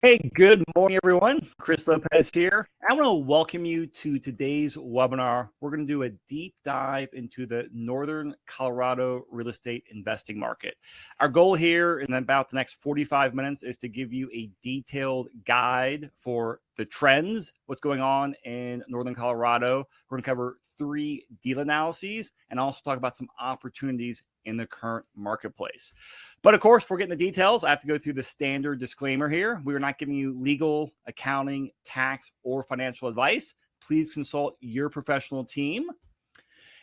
Hey, good morning, everyone. Chris Lopez here. I want to welcome you to today's webinar. We're going to do a deep dive into the Northern Colorado real estate investing market. Our goal here in about the next 45 minutes is to give you a detailed guide for the trends, what's going on in Northern Colorado. We're going to cover 3 deal analyses and also talk about some opportunities in the current marketplace. But of course, if we're getting the details, I have to go through the standard disclaimer here. We are not giving you legal, accounting, tax, or financial advice. Please consult your professional team.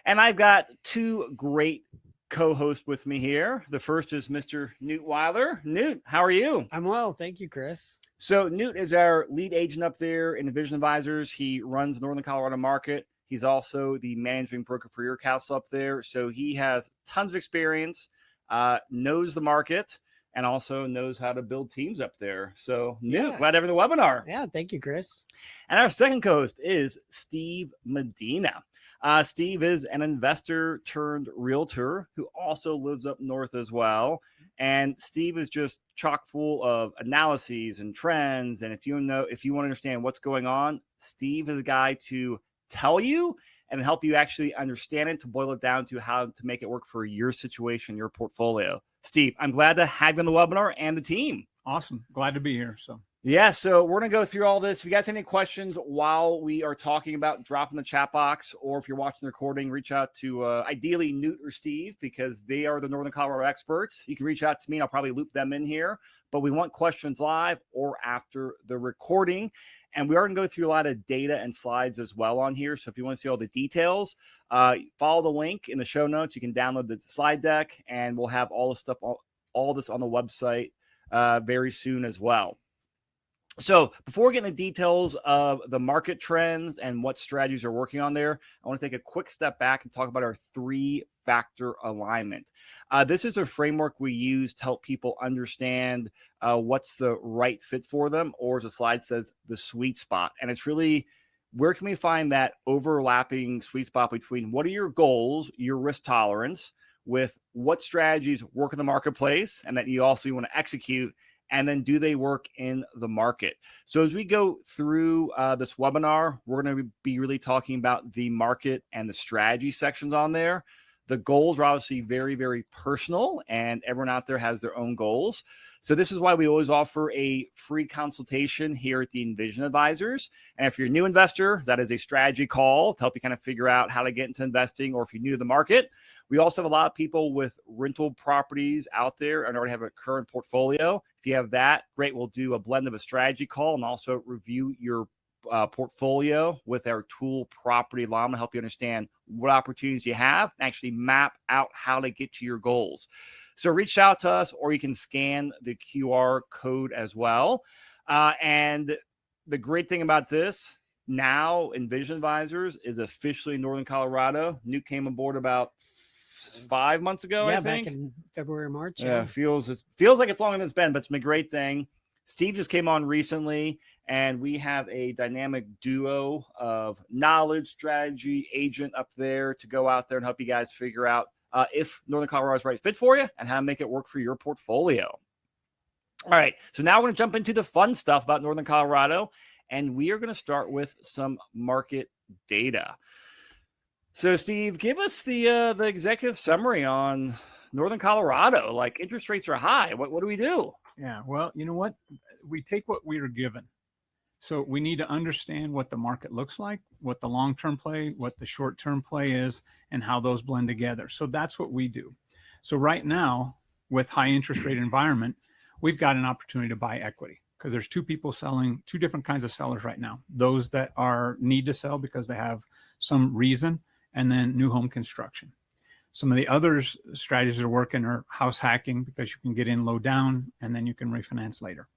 And I've got 2 great co-hosts with me here. The first is Mr. Newt Weiler. Newt, how are you? I'm well. Thank you, Chris. So Newt is our lead agent up there in Envision Advisors. He runs the Northern Colorado market. He's also the managing broker for your castle up there. So he has tons of experience, knows the market, and also knows how to build teams up there. So Newt, glad to have the webinar. Yeah, thank you, Chris. And our second co-host is Steve Medina. Steve is an investor turned realtor who also lives up north as well. And Steve is just chock full of analyses and trends. And if you want to understand what's going on, Steve is a guy to tell you and help you actually understand it, to boil it down to how to make it work for your situation, your portfolio. Steve, I'm glad to have you on the webinar and the team. Awesome. Glad to be here. So we're going to go through all this. If you guys have any questions while we are talking about, drop in the chat box, or if you're watching the recording, reach out to ideally Newt or Steve, because they are the Northern Colorado experts. You can reach out to me and I'll probably loop them in here, but we want questions live or after the recording. And we are going to go through a lot of data and slides as well on here. So if you want to see all the details, follow the link in the show notes. You can download the slide deck, and we'll have all the stuff, all this on the website very soon as well. So before we get into details of the market trends and what strategies are working on there, I want to take a quick step back and talk about our 3-factor alignment. This is a framework we use to help people understand what's the right fit for them, or as the slide says, the sweet spot. And it's really, where can we find that overlapping sweet spot between what are your goals, your risk tolerance, with what strategies work in the marketplace and that you also want to execute, and then do they work in the market? So as we go through this webinar, we're going to be really talking about the market and the strategy sections on there. The goals are obviously very, very personal, and everyone out there has their own goals. So this is why we always offer a free consultation here at the Envision Advisors. And if you're a new investor, that is a strategy call to help you kind of figure out how to get into investing, or if you're new to the market. We also have a lot of people with rental properties out there and already have a current portfolio. If you have that, great. We'll do a blend of a strategy call and also review your portfolio with our tool Property Law. I'm going to help you understand what opportunities you have and actually map out how to get to your goals. So reach out to us, or you can scan the QR code as well. And the great thing about this, now Envision Advisors is officially in Northern Colorado. Newt came aboard about 5 months ago, I think. Back in February, March. Yeah, feels like it's longer than it's been, but it's been a great thing. Steve just came on recently, and we have a dynamic duo of knowledge, strategy, agent up there to go out there and help you guys figure out if Northern Colorado is the right fit for you and how to make it work for your portfolio. All right, so now we're going to jump into the fun stuff about Northern Colorado, and we are going to start with some market data. So, Steve, give us the executive summary on Northern Colorado. Like, interest rates are high. What do we do? Yeah, well, you know what? We take what we are given. So we need to understand what the market looks like, what the long-term play, what the short-term play is, and how those blend together. So that's what we do. So right now, with high interest rate environment, we've got an opportunity to buy equity, because there's 2 people selling, 2 different kinds of sellers right now. Those that need to sell because they have some reason, and then new home construction. Some of the other strategies that are working are house hacking, because you can get in low down and then you can refinance later.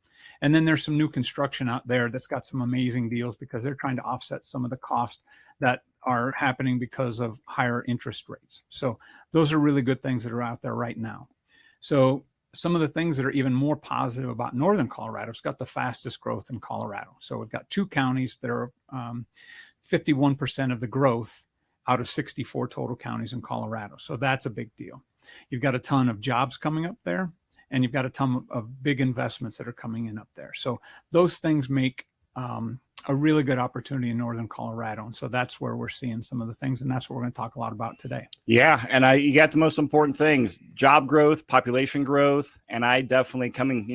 And then there's some new construction out there that's got some amazing deals, because they're trying to offset some of the costs that are happening because of higher interest rates. So those are really good things that are out there right now. So some of the things that are even more positive about Northern Colorado, it's got the fastest growth in Colorado. So we've got 2 counties that are 51% of the growth out of 64 total counties in Colorado. So that's a big deal. You've got a ton of jobs coming up there. and you've got a ton of big investments that are coming in up there. So those things make a really good opportunity in Northern Colorado. And so that's where we're seeing some of the things. And that's what we're going to talk a lot about today. Yeah. And you got the most important things: job growth, population growth. And I definitely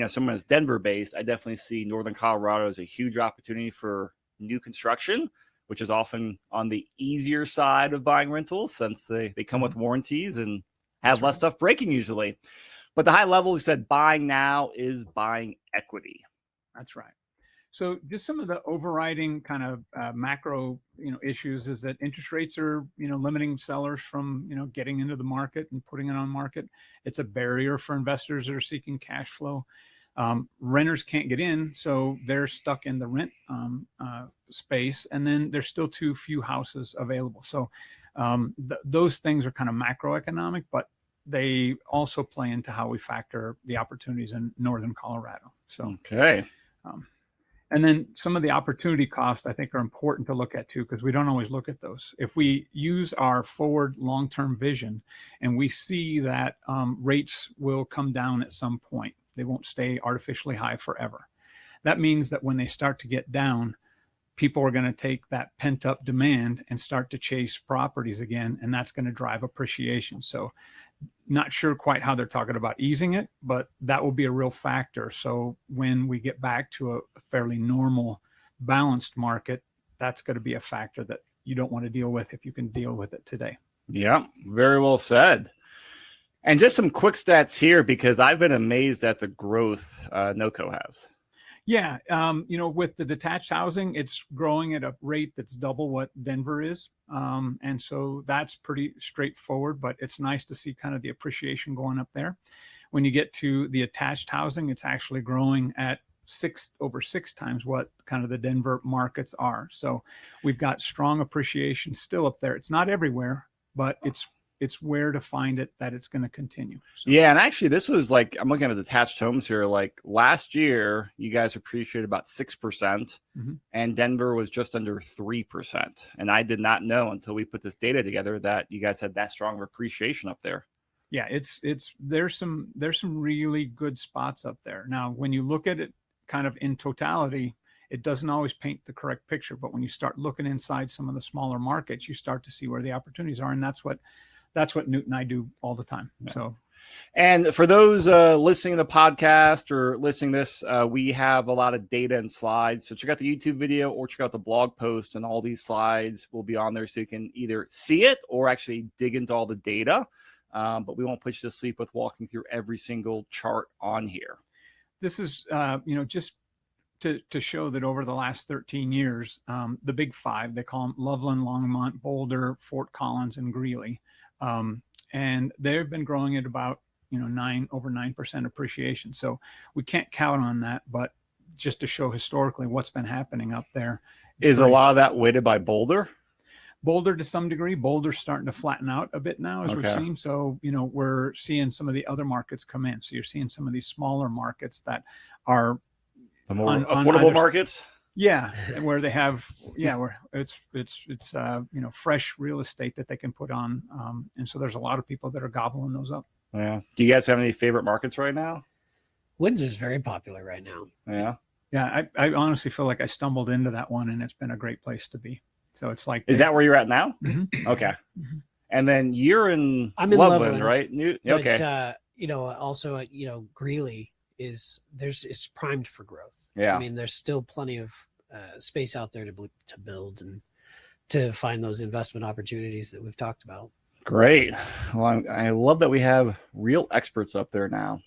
someone that's Denver based, I definitely see Northern Colorado as a huge opportunity for new construction, which is often on the easier side of buying rentals since they come with warranties and have less stuff breaking usually. But the high level, you said buying now is buying equity. That's right. So just some of the overriding kind of macro, issues is that interest rates are, limiting sellers from, getting into the market and putting it on market. It's a barrier for investors that are seeking cash flow. Renters can't get in, so they're stuck in the rent space, and then there's still too few houses available. So those things are kind of macroeconomic, but they also play into how we factor the opportunities in Northern Colorado. So okay. And then some of the opportunity costs I think are important to look at too, because we don't always look at those. If we use our forward long-term vision and we see that rates will come down at some point, they won't stay artificially high forever. That means that when they start to get down, people are going to take that pent up demand and start to chase properties again, and that's going to drive appreciation. So not sure quite how they're talking about easing it, but that will be a real factor. So when we get back to a fairly normal, balanced market, that's going to be a factor that you don't want to deal with if you can deal with it today. Yeah, very well said. And just some quick stats here, because I've been amazed at the growth NOCO has. Yeah, with the detached housing, it's growing at a rate that's double what Denver is. And so that's pretty straightforward, but it's nice to see kind of the appreciation going up there. When you get to the attached housing, it's actually growing at over six times what kind of the Denver markets are. So we've got strong appreciation still up there. It's not everywhere, but it's where to find it that it's going to continue. So. Yeah. And actually this was like, I'm looking at detached homes here. Like last year, you guys appreciated about 6% and Denver was just under 3%. And I did not know until we put this data together that you guys had that strong of appreciation up there. Yeah, there's some really good spots up there. Now, when you look at it kind of in totality, it doesn't always paint the correct picture, but when you start looking inside some of the smaller markets, you start to see where the opportunities are. And that's what Newt and I do all the time. Yeah. So, and for those listening to the podcast or listening to this, we have a lot of data and slides. So check out the YouTube video or check out the blog post, and all these slides will be on there so you can either see it or actually dig into all the data. But we won't put you to sleep with walking through every single chart on here. This is, just to show that over the last 13 years, the big five, they call them Loveland, Longmont, Boulder, Fort Collins, and Greeley. And they've been growing at about, over 9% appreciation. So we can't count on that, but just to show historically what's been happening up there. Is a lot of that weighted by Boulder? Boulder to some degree. Boulder's starting to flatten out a bit now, as we're seeing. So, we're seeing some of the other markets come in. So you're seeing some of these smaller markets that are the more affordable markets. Yeah, where they have, where it's fresh real estate that they can put on, and so there's a lot of people that are gobbling those up. Yeah. Do you guys have any favorite markets right now? Windsor's very popular right now. Yeah. Yeah, I honestly feel like I stumbled into that one, and it's been a great place to be. So it's like, is that where you're at now? Mm-hmm. Okay. Mm-hmm. And then you're in Loveland, right? Okay. But, also, Greeley is primed for growth. Yeah. I mean, there's still plenty of space out there to build and to find those investment opportunities that we've talked about. Great. Well, I love that we have real experts up there now.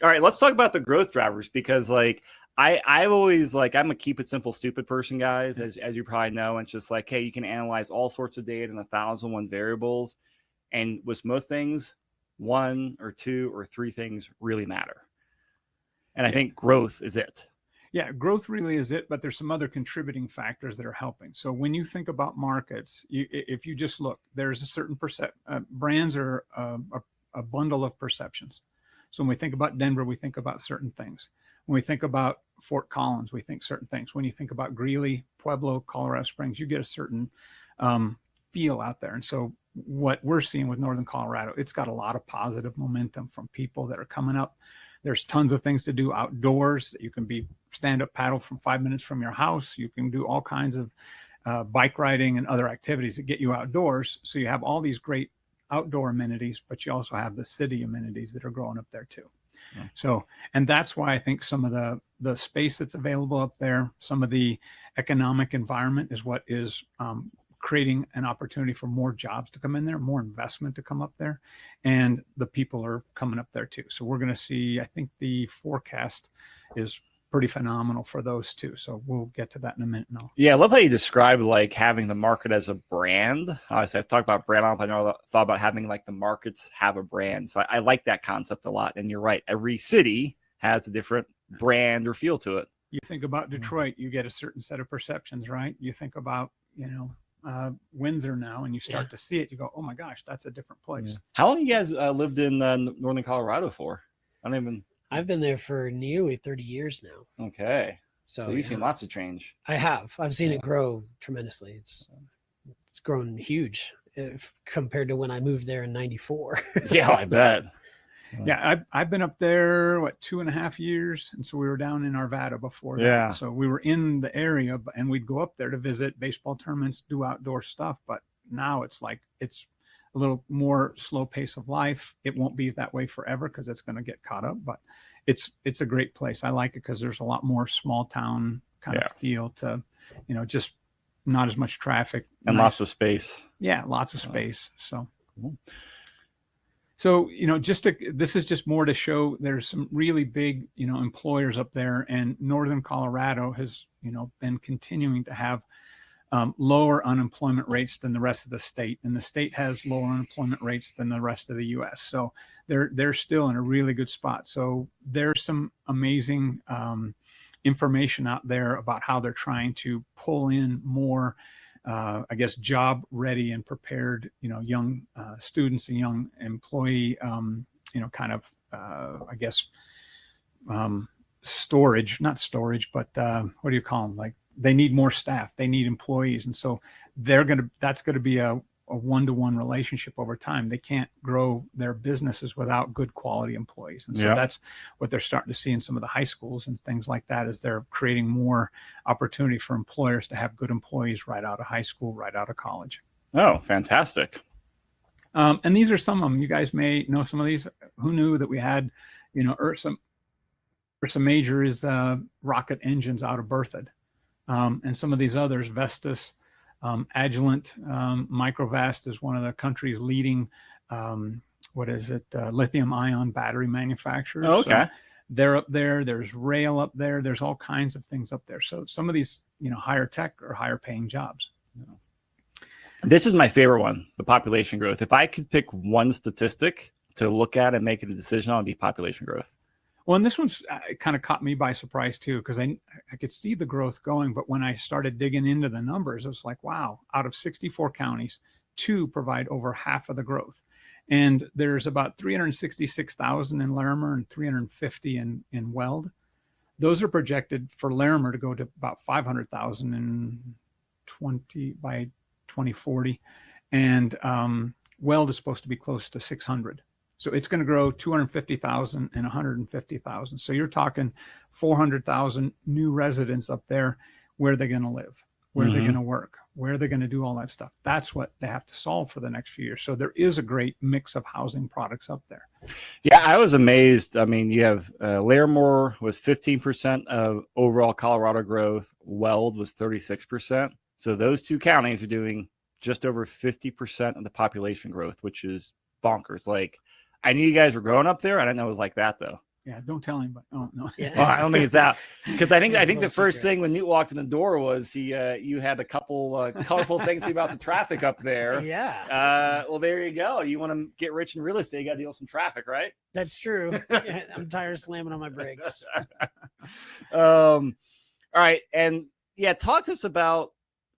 All right, let's talk about the growth drivers, because I've always I'm a keep it simple, stupid person, guys, as you probably know. And it's just like, hey, you can analyze all sorts of data and 1,001 variables. And with most things, 1 or 2 or 3 things really matter. And I think growth is it. Yeah, growth really is it, but there's some other contributing factors that are helping. So when you think about markets, if you just look, there's a certain brands are a bundle of perceptions. So when we think about Denver, we think about certain things. When we think about Fort Collins, we think certain things. When you think about Greeley, Pueblo, Colorado Springs, you get a certain feel out there. And so what we're seeing with Northern Colorado, it's got a lot of positive momentum from people that are coming up. There's tons of things to do outdoors. You can stand up paddle from 5 minutes from your house. You can do all kinds of bike riding and other activities that get you outdoors. So you have all these great outdoor amenities, but you also have the city amenities that are growing up there too. Yeah. So, and that's why I think some of the space that's available up there, some of the economic environment is what is creating an opportunity for more jobs to come in there, more investment to come up there, and the people are coming up there too. So we're going to see, I think the forecast is pretty phenomenal for those two. So we'll get to that in a minute now. Yeah, I love how you describe like having the market as a brand. Obviously, I've talked about brand. I know thought about having like the markets have a brand. So I like that concept a lot. And you're right. Every city has a different brand or feel to it. You think about Detroit, you get a certain set of perceptions, right? You think about, Windsor now, and you start to see it. You go, oh my gosh, that's a different place. Yeah. How long you guys lived in Northern Colorado for? I've been there for nearly 30 years now. Okay. So you've seen lots of change. I have. I've seen it grow tremendously. It's grown huge compared to when I moved there in 94. Yeah, I bet. Yeah, I've been up there, 2.5 years? And so we were down in Arvada before that. Yeah. So we were in the area, and we'd go up there to visit baseball tournaments, do outdoor stuff. But now it's a little more slow pace of life. It won't be that way forever because it's going to get caught up, but it's a great place. I like it because there's a lot more small town kind of feel to, just not as much traffic and lots of space. Yeah, lots of space. So, this is just more to show there's some really big, employers up there, and Northern Colorado has, been continuing to have lower unemployment rates than the rest of the state, and the state has lower unemployment rates than the rest of the U.S. So they're still in a really good spot. So there's some amazing information out there about how they're trying to pull in more, job ready and prepared, young students and young employee, not storage, but what do you call them? Like, they need more staff, they need employees. And so that's going to be a one-to-one relationship over time. They can't grow their businesses without good quality employees. And so that's what they're starting to see in some of the high schools and things like that, is they're creating more opportunity for employers to have good employees right out of high school, right out of college. Oh, fantastic. And these are some of them. You guys may know some of these. Who knew that we had, Ursa Major is rocket engines out of Berthoud. And some of these others, Vestas, Agilent, Microvast is one of the country's leading, lithium ion battery manufacturers. Oh, okay. So they're up there. There's rail up there. There's all kinds of things up there. So some of these, higher tech or higher paying jobs. This is my favorite one, the population growth. If I could pick one statistic to look at and make a decision on, it'd be population growth. Well, and this one's kind of caught me by surprise too, because I could see the growth going, but when I started digging into the numbers, it was like, wow, out of 64 counties, 2 provide over half of the growth. And there's about 366,000 in Larimer and 350 in Weld. Those are projected for Larimer to go to about 500,000 by 2040. And Weld is supposed to be close to 600. So it's going to grow 250,000 and 150,000. So you're talking 400,000 new residents up there. Where are they going to live? Where are they going to work? Where are they going to do all that stuff? That's what they have to solve for the next few years. So there is a great mix of housing products up there. Yeah, I was amazed. I mean, you have Larimore was 15% of overall Colorado growth. Weld was 36%. So those 2 counties are doing just over 50% of the population growth, which is bonkers. Like, I knew you guys were growing up there. I didn't know it was like that though. Yeah, don't tell anybody. Oh no. Yeah. Well, I don't think it's that, because I think the first thing when Newt walked in the door was you had a couple colorful things about the traffic up there. Yeah. Well, there you go. You want to get rich in real estate, you got to deal with some traffic, right? That's true. I'm tired of slamming on my brakes. All right, and talk to us about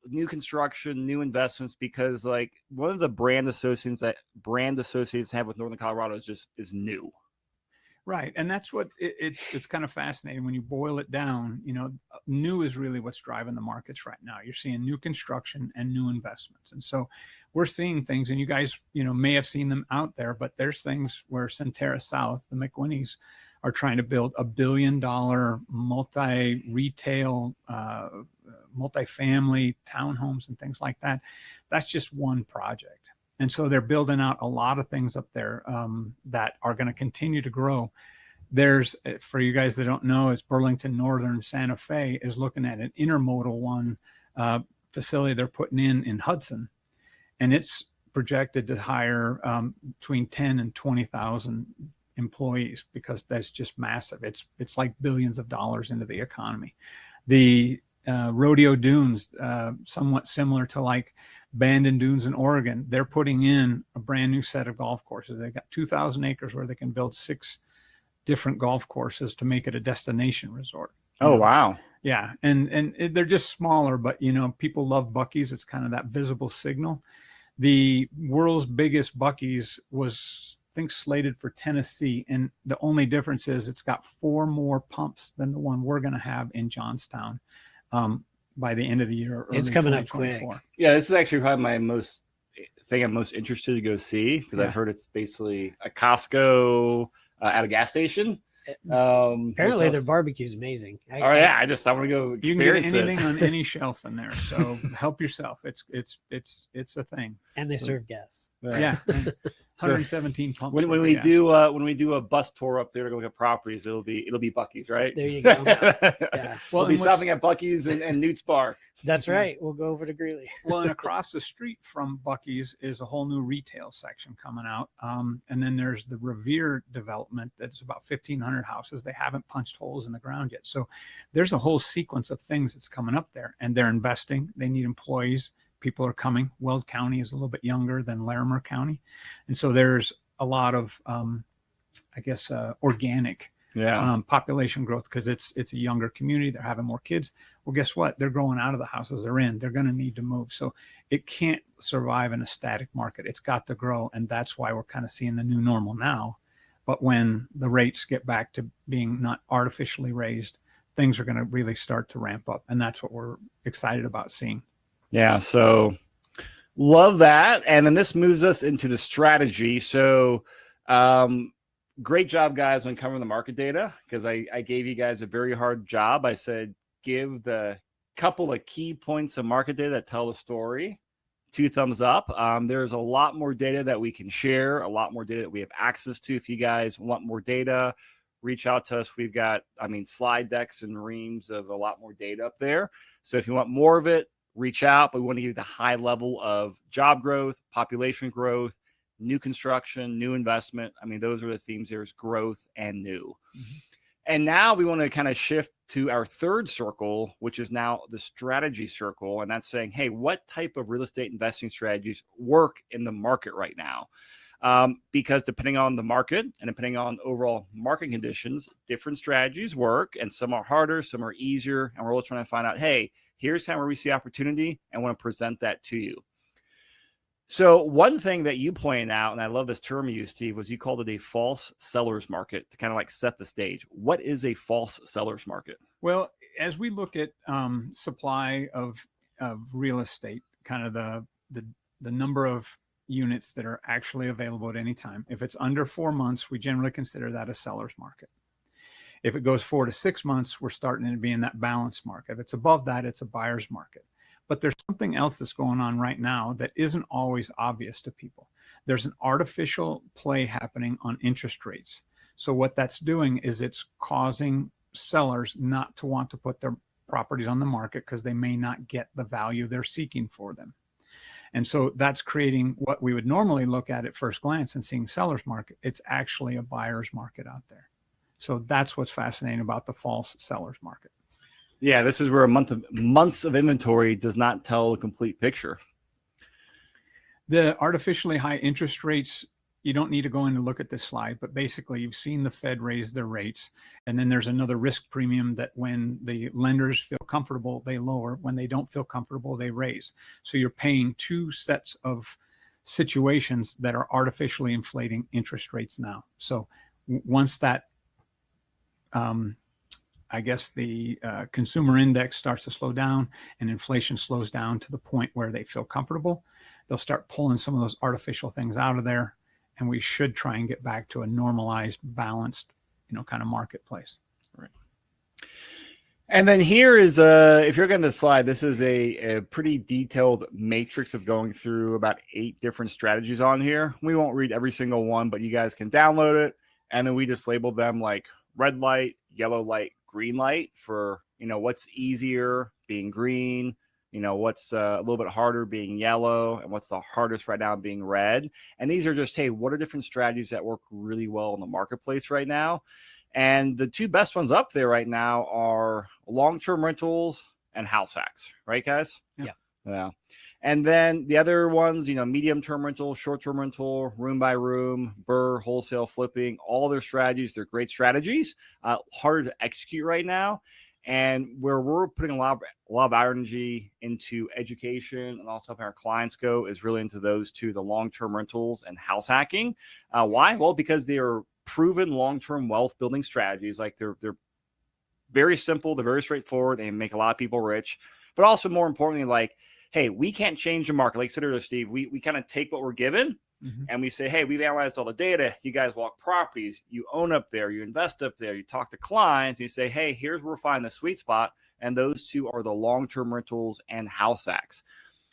new construction, new investments, because like one of the brand associates have with Northern Colorado is new. Right. And that's what it's kind of fascinating when you boil it down. New is really what's driving the markets right now. You're seeing new construction and new investments. And so we're seeing things, and you guys, may have seen them out there, but there's things where Centerra South, the McWhinneys, are trying to build $1 billion multi-retail, multi-family townhomes and things like that. That's just one project. And so they're building out a lot of things up there that are going to continue to grow. There's, for you guys that don't know, it's Burlington Northern Santa Fe is looking at an intermodal one facility they're putting in Hudson. And it's projected to hire between 10 and 20,000 employees, because that's just massive. It's like billions of dollars into the economy. The Rodeo Dunes, somewhat similar to like Bandon Dunes in Oregon, they're putting in a brand new set of golf courses. They've got 2,000 acres where they can build 6 different golf courses to make it a destination resort. Oh, wow. Yeah. And they're just smaller, but people love Buc-ee's. It's kind of that visible signal. The world's biggest Buc-ee's was, I think, slated for Tennessee. And the only difference is it's got 4 more pumps than the one we're going to have in Johnstown by the end of the year. It's coming up quick. Yeah, this is actually probably my thing I'm most interested to go see, because I've heard it's basically a Costco at a gas station. Apparently their barbecue is amazing. I want to go experience. You can get anything on any shelf in there, so help yourself. It's a thing. And they serve gas. Yeah. 117 pumps. When we do a bus tour up there to go look at properties, it'll be Buc-ee's, right? There you go. Yeah. We'll be stopping at Buc-ee's and Newt's Bar. That's right. We'll go over to Greeley. Well, and across the street from Buc-ee's is a whole new retail section coming out. And then there's the Revere development that's about 1,500 houses. They haven't punched holes in the ground yet. So there's a whole sequence of things that's coming up there, and they're investing. They need employees. People are coming. Weld County is a little bit younger than Larimer County. And so there's a lot of, organic population growth, because it's a younger community. They're having more kids. Well, guess what? They're growing out of the houses they're in. They're going to need to move. So it can't survive in a static market. It's got to grow. And that's why we're kind of seeing the new normal now. But when the rates get back to being not artificially raised, things are going to really start to ramp up. And that's what we're excited about seeing. Yeah, so love that. And then this moves us into the strategy. So great job, guys, when covering the market data, because I gave you guys a very hard job. I said, give the couple of key points of market data that tell the story 2 thumbs up. There's a lot more data that we can share, a lot more data that we have access to. If you guys want more data, reach out to us. We've got, slide decks and reams of a lot more data up there. So if you want more of it, reach out. But we want to give you the high level of job growth, population growth, new construction, new investment. Those are the themes. There's growth and new. Mm-hmm. And now we want to kind of shift to our third circle, which is now the strategy circle. And that's saying, hey, what type of real estate investing strategies work in the market right now? Because depending on the market and depending on overall market conditions, different strategies work, and some are harder, some are easier. And we're always trying to find out, hey, here's how we see opportunity, and I want to present that to you. So one thing that you pointed out, and I love this term you used, Steve, was you called it a false seller's market to kind of like set the stage. What is a false seller's market? Well, as we look at supply of real estate, kind of the number of units that are actually available at any time, if it's under 4 months, we generally consider that a seller's market. If it goes 4 to 6 months, we're starting to be in that balanced market. If it's above that, it's a buyer's market. But there's something else that's going on right now that isn't always obvious to people. There's an artificial play happening on interest rates. So what that's doing is it's causing sellers not to want to put their properties on the market because they may not get the value they're seeking for them. And so that's creating what we would normally look at first glance and seeing seller's market. It's actually a buyer's market out there. So that's what's fascinating about the false seller's market. Yeah, this is where months of inventory does not tell a complete picture. The artificially high interest rates, you don't need to go in to look at this slide, but basically you've seen the Fed raise their rates. And then there's another risk premium that when the lenders feel comfortable, they lower. When they don't feel comfortable, they raise. So you're paying 2 sets of situations that are artificially inflating interest rates now. So once that the consumer index starts to slow down and inflation slows down to the point where they feel comfortable, they'll start pulling some of those artificial things out of there. And we should try and get back to a normalized, balanced kind of marketplace. Right. And then here is if you're looking at the slide, this is a pretty detailed matrix of going through about 8 different strategies on here. We won't read every single one, but you guys can download it. And then we just labeled them like red light, yellow light, green light for, what's easier being green, what's a little bit harder being yellow, and what's the hardest right now being red. And these are just, hey, what are different strategies that work really well in the marketplace right now? And the 2 best ones up there right now are long-term rentals and house hacks, right, guys? Yeah. And then the other ones, medium-term rental, short-term rental, room by room, BRRRR, wholesale flipping, all their strategies. They're great strategies, harder to execute right now. And where we're putting a lot of energy into education and also helping our clients go is really into those 2, the long-term rentals and house hacking. Why? Well, because they are proven long-term wealth building strategies. Like they're very simple, they're very straightforward, and make a lot of people rich. But also more importantly, like, hey, we can't change the market. Like I said earlier, Steve, we kind of take what we're given and we say, hey, we've analyzed all the data. You guys walk properties, you own up there, you invest up there, you talk to clients, you say, hey, here's where we're finding the sweet spot. And those 2 are the long-term rentals and house hacks.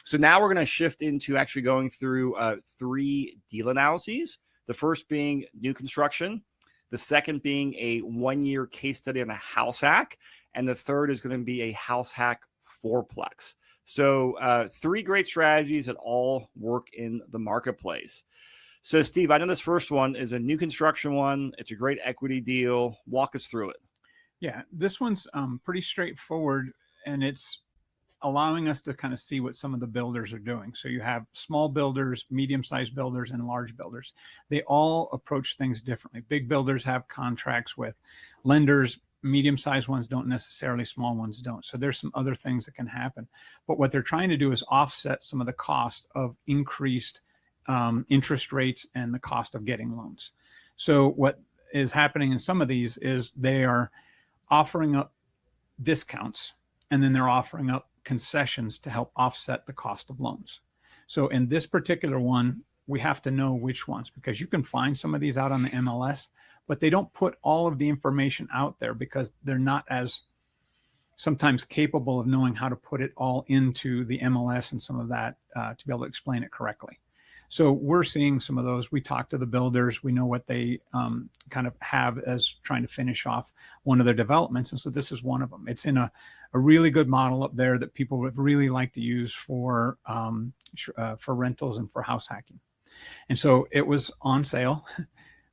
So now we're going to shift into actually going through 3 deal analyses. The first being new construction, the second being a 1-year case study on a house hack, and the third is going to be a house hack fourplex. So 3 great strategies that all work in the marketplace. So Steve, I know this first one is a new construction one. It's a great equity deal. Walk us through it. Yeah, this one's pretty straightforward, and it's allowing us to kind of see what some of the builders are doing. So you have small builders, medium-sized builders, and large builders. They all approach things differently. Big builders have contracts with lenders. Medium-sized ones don't necessarily, small ones don't. So there's some other things that can happen. But what they're trying to do is offset some of the cost of increased interest rates and the cost of getting loans. So what is happening in some of these is they are offering up discounts, and then they're offering up concessions to help offset the cost of loans. So in this particular one, we have to know which ones, because you can find some of these out on the MLS, but they don't put all of the information out there because they're not as sometimes capable of knowing how to put it all into the MLS and some of that to be able to explain it correctly. So we're seeing some of those. We talk to the builders. We know what they kind of have as trying to finish off one of their developments. And so this is one of them. It's in a really good model up there that people would really like to use for rentals and for house hacking. And so it was on sale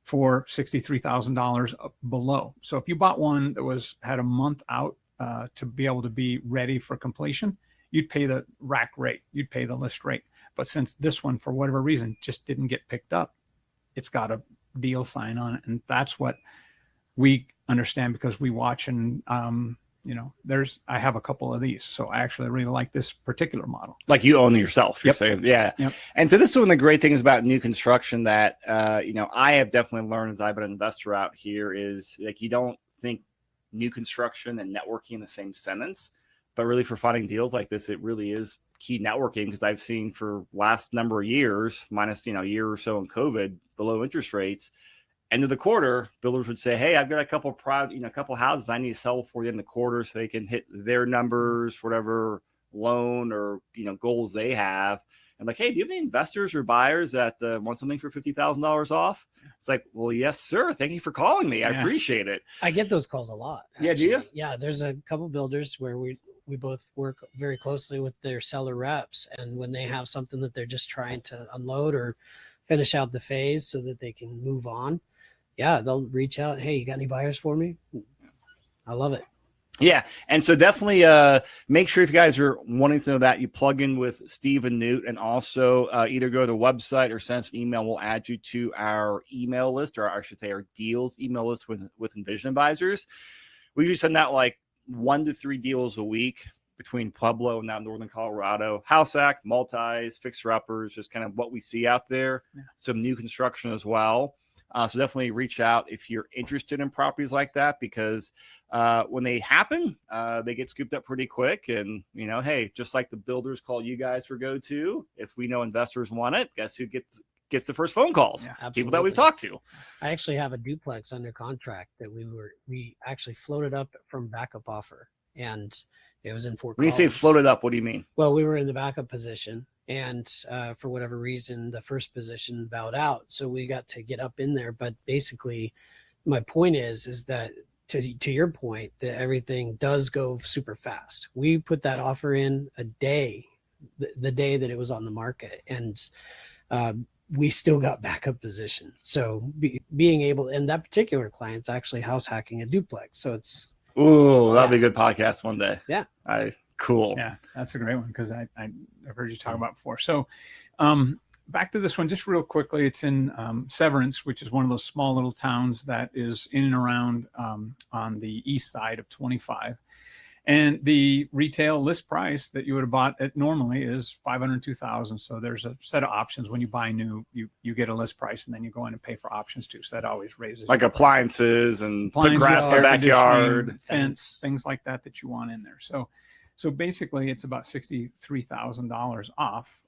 for $63,000 below. So if you bought one that had a month out to be able to be ready for completion, you'd pay the rack rate, you'd pay the list rate. But since this one, for whatever reason, just didn't get picked up, it's got a deal sign on it. And that's what we understand because we watch and, I have a couple of these. So I actually really like this particular model. Like you own it yourself, you're saying. Yeah. Yep. And so this is one of the great things about new construction that, I have definitely learned as I've been an investor out here is like, you don't think new construction and networking in the same sentence, but really for finding deals like this, it really is key networking, because I've seen for last number of years, minus, a year or so in COVID, the low interest rates, end of the quarter, builders would say, hey, I've got a couple of couple houses I need to sell before the end of the quarter so they can hit their numbers for whatever loan or, goals they have. And like, hey, do you have any investors or buyers that want something for $50,000 off? It's like, well, yes, sir. Thank you for calling me. I appreciate it. I get those calls a lot. Yeah, do you? Yeah, there's a couple builders where we both work very closely with their seller reps. And when they have something that they're just trying to unload or finish out the phase so that they can move on, yeah, they'll reach out. Hey, you got any buyers for me? I love it. Yeah. And so definitely make sure if you guys are wanting to know that, you plug in with Steve and Newt, and also either go to the website or send us an email. We'll add you to our email list, or I should say our deals email list with Envision Advisors. We usually send out like 1 to 3 deals a week between Pueblo and now Northern Colorado. House hack, multis, fixer-uppers, just kind of what we see out there. Yeah. Some new construction as well. So definitely reach out if you're interested in properties like that, because when they happen, they get scooped up pretty quick. And, hey, just like the builders call you guys for go-to, if we know investors want it, guess who gets gets the first phone calls. Yeah, people that we've absolutely. talked to. I actually have a duplex under contract that we actually floated up from backup offer, and it was in Fort When you say Collins. floated up, what do you mean? Well, we were in the backup position, and for whatever reason, the first position bowed out, so we got to get up in there. But basically, my point is that to your point, that everything does go super fast. We put that offer in a day, the day that it was on the market, and we still got backup position. So being able, and that particular client's actually house hacking a duplex, so it's That'll be a good podcast one day. Yeah. Cool. Yeah, that's a great one because I've heard you talk about before. So back to this one just real quickly. It's in Severance, which is one of those small little towns that is in and around on the east side of 25. And the retail list price that you would have bought it normally is $502,000. So there's a set of options when you buy new. You get a list price, and then you go in and pay for options too. So that always raises like appliances and put grass in the air backyard, conditioning, fence, things like that you want in there. So basically, it's about $63,000 off.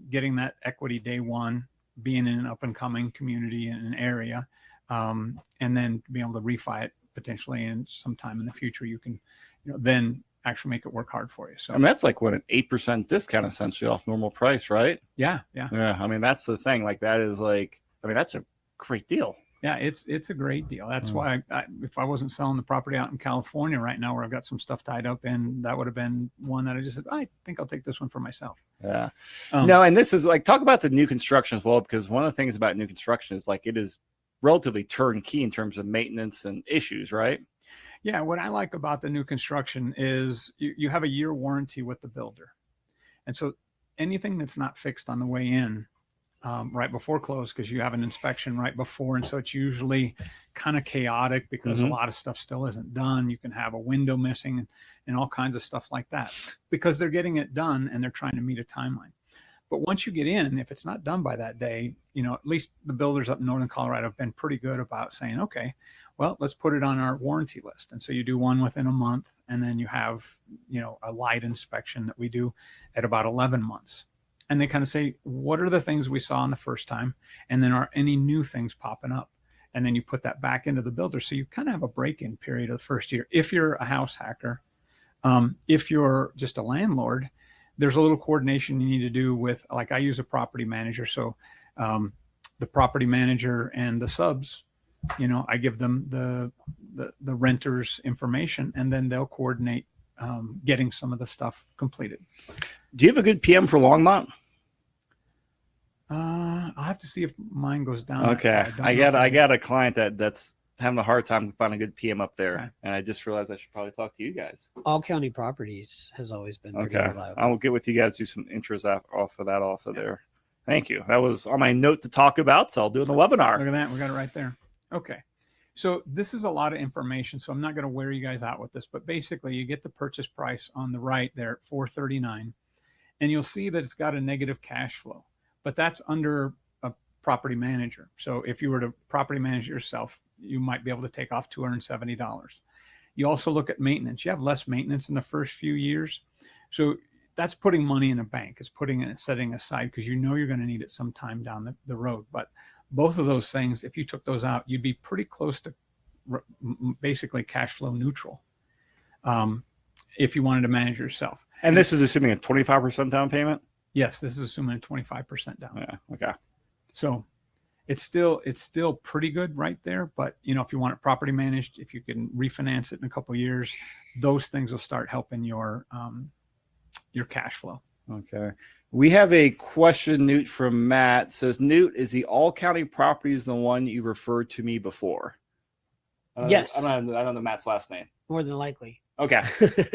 Getting that equity day one, being in an up and coming community in an area, and then being able to refi it potentially, and sometime in the future you can, then actually make it work hard for you. So I mean, that's like what, an 8% discount essentially off normal price, right? Yeah. I mean, that's the thing. Like that is like, I mean, that's a great deal. Yeah, it's a great deal. That's why if I wasn't selling the property out in California right now, where I've got some stuff tied up in, that would have been one that I just said, I think I'll take this one for myself. Yeah. No, and this is like, talk about the new construction as well, because one of the things about new construction is like it is relatively turnkey in terms of maintenance and issues, right? Yeah, what I like about the new construction is you have a year warranty with the builder. And so anything that's not fixed on the way in, right before close, because you have an inspection right before, and so it's usually kind of chaotic because a lot of stuff still isn't done. You can have a window missing and all kinds of stuff like that because they're getting it done and they're trying to meet a timeline. But once you get in, if it's not done by that day, at least the builders up in Northern Colorado have been pretty good about saying, okay, well, let's put it on our warranty list. And so you do one within a month, and then you have, a light inspection that we do at about 11 months. And they kind of say, what are the things we saw in the first time? And then are any new things popping up? And then you put that back into the builder. So you kind of have a break-in period of the first year. If you're a house hacker, if you're just a landlord, there's a little coordination you need to do with, like I use a property manager. So the property manager and the subs, I give them the renter's information, and then they'll coordinate getting some of the stuff completed. Do you have a good PM for Longmont? I'll have to see if mine goes down. Okay. I got a client that's having a hard time finding a good PM up there. Okay. And I just realized I should probably talk to you guys. All County Properties has always been pretty Okay. reliable. I will get with you guys, do some intros off of there. Thank you. That was on my note to talk about, so I'll do it in the webinar. Look at that. We got it right there. Okay. So this is a lot of information, so I'm not going to wear you guys out with this, but basically you get the purchase price on the right there at $439, and you'll see that it's got a negative cash flow, but that's under a property manager. So if you were to property manage yourself, you might be able to take off $270. You also look at maintenance. You have less maintenance in the first few years. So that's putting money in a bank. It's setting aside because you're going to need it sometime down the road. But both of those things, if you took those out, you'd be pretty close to basically cash flow neutral if you wanted to manage yourself. And this is assuming a 25% down payment? Yes, this is assuming a 25% down. Yeah, okay. So it's still pretty good right there. But, if you want it property managed, if you can refinance it in a couple of years, those things will start helping your cash flow. Okay. We have a question, Newt, from Matt. It says, Newt, is the all county properties the one you referred to me before? Yes. I don't know Matt's last name. More than likely. Okay.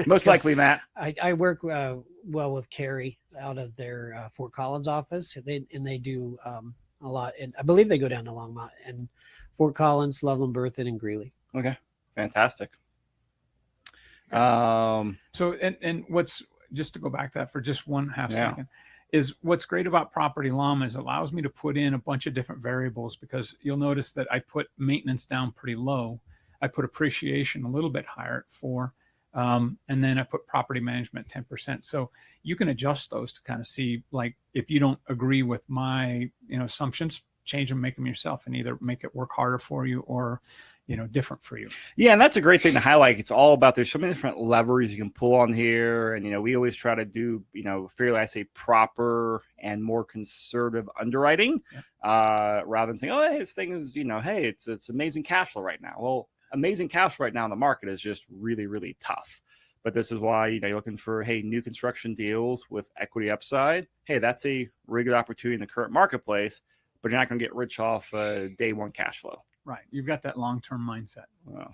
Most likely, Matt. I work well with Carrie out of their Fort Collins office. They do a lot. And I believe they go down to Longmont and Fort Collins, Loveland, Berthoud, and Greeley. Okay. Fantastic. So, and what's, just to go back to that for just one half second, is what's great about Property Llama is it allows me to put in a bunch of different variables, because you'll notice that I put maintenance down pretty low. I put appreciation a little bit higher at 4. And then I put property management 10%. So you can adjust those to kind of see, like, if you don't agree with my, assumptions, change them, make them yourself, and either make it work harder for you or, different for you. Yeah, and that's a great thing to highlight. It's all about, there's so many different levers you can pull on here. And, we always try to do, fairly, I say, proper and more conservative underwriting, rather than saying, oh, hey, this thing is, hey, it's amazing cash flow right now. Well, amazing cash flow right now in the market is just really, really tough. But this is why, you're looking for, hey, new construction deals with equity upside. Hey, that's a really good opportunity in the current marketplace, but you're not going to get rich off day one cash flow. Right. You've got that long-term mindset. Wow.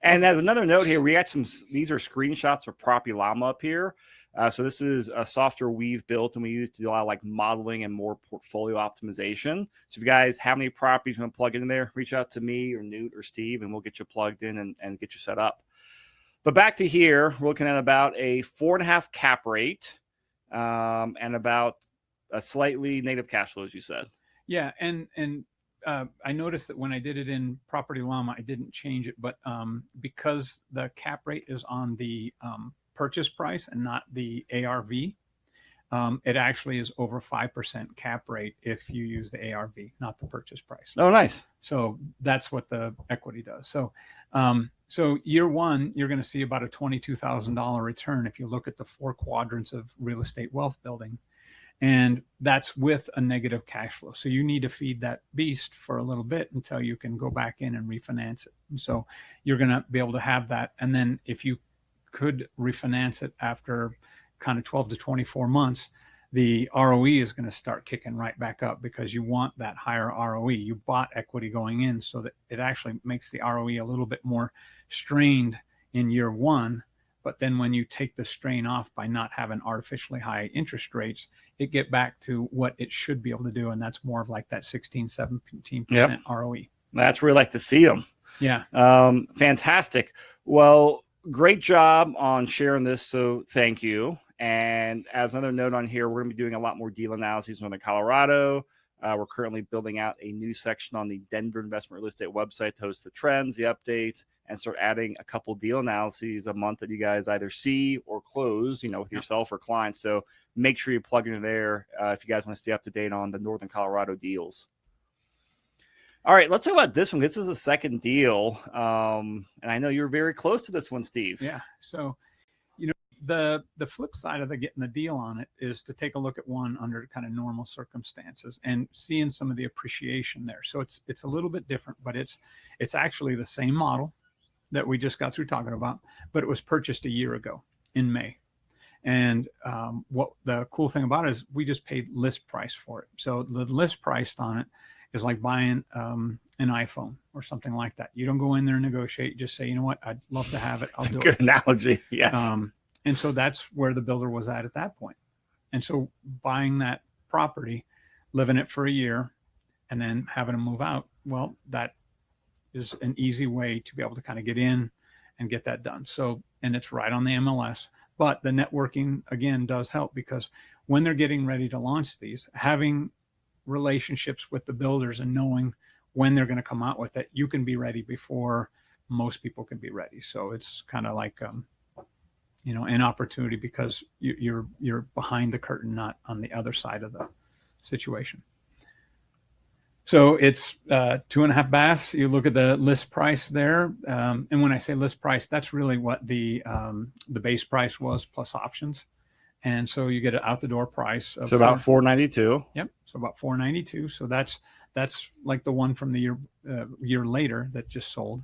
And as another note here, we got these are screenshots of Property Llama up here. So this is a software we've built, and we use to do a lot of like modeling and more portfolio optimization. So if you guys have any properties you want to plug in there, reach out to me or Newt or Steve, and we'll get you plugged in and get you set up. But back to here, we're looking at about a 4.5 cap rate, and about a slightly negative cash flow, as you said. Yeah, and I noticed that when I did it in Property Llama, I didn't change it, but because the cap rate is on the purchase price and not the ARV, it actually is over 5% cap rate if you use the ARV, not the purchase price. Oh, nice. So that's what the equity does. So, so year one, you're going to see about a $22,000 return if you look at the 4 quadrants of real estate wealth building. And that's with a negative cash flow. So you need to feed that beast for a little bit until you can go back in and refinance it. And so you're going to be able to have that. And then if you could refinance it after kind of 12 to 24 months, the ROE is going to start kicking right back up because you want that higher ROE. You bought equity going in, so that it actually makes the ROE a little bit more strained in year one. But then when you take the strain off by not having artificially high interest rates, it get back to what it should be able to do. And that's more of like that 16, 17% ROE. That's where we like to see them. Yeah. Fantastic. Well, great job on sharing this. So thank you. And as another note on here, we're going to be doing a lot more deal analyses in Northern Colorado. We're currently building out a new section on the Denver Investment Real Estate website to host the trends, the updates, and start adding a couple deal analyses a month that you guys either see or close, with yourself or clients. So make sure you plug into there if you guys want to stay up to date on the Northern Colorado deals. All right, let's talk about this one. This is the second deal. And I know you're very close to this one, Steve. Yeah. So, the flip side of getting the deal on it is to take a look at one under kind of normal circumstances and seeing some of the appreciation there. So it's a little bit different, but it's actually the same model that we just got through talking about, but it was purchased a year ago in May. And what the cool thing about it is we just paid list price for it. So the list price on it is like buying an iPhone or something like that. You don't go in there and negotiate. Just say, you know what, I'd love to have it. I'll do it. Good analogy. Yes. And so that's where the builder was at that point. And so buying that property, living it for a year, and then having them move out, well, that is an easy way to be able to kind of get in and get that done. So, and it's right on the MLS. But the networking, again, does help because when they're getting ready to launch these, having relationships with the builders and knowing when they're going to come out with it, you can be ready before most people can be ready. So it's kind of like, an opportunity because you're behind the curtain, not on the other side of the situation. So it's 2.5 baths. You look at the list price there, and when I say list price, that's really what the base price was plus options, and so you get an out the door price of about $492. Yep, so about $492. So that's like the one from the year later that just sold.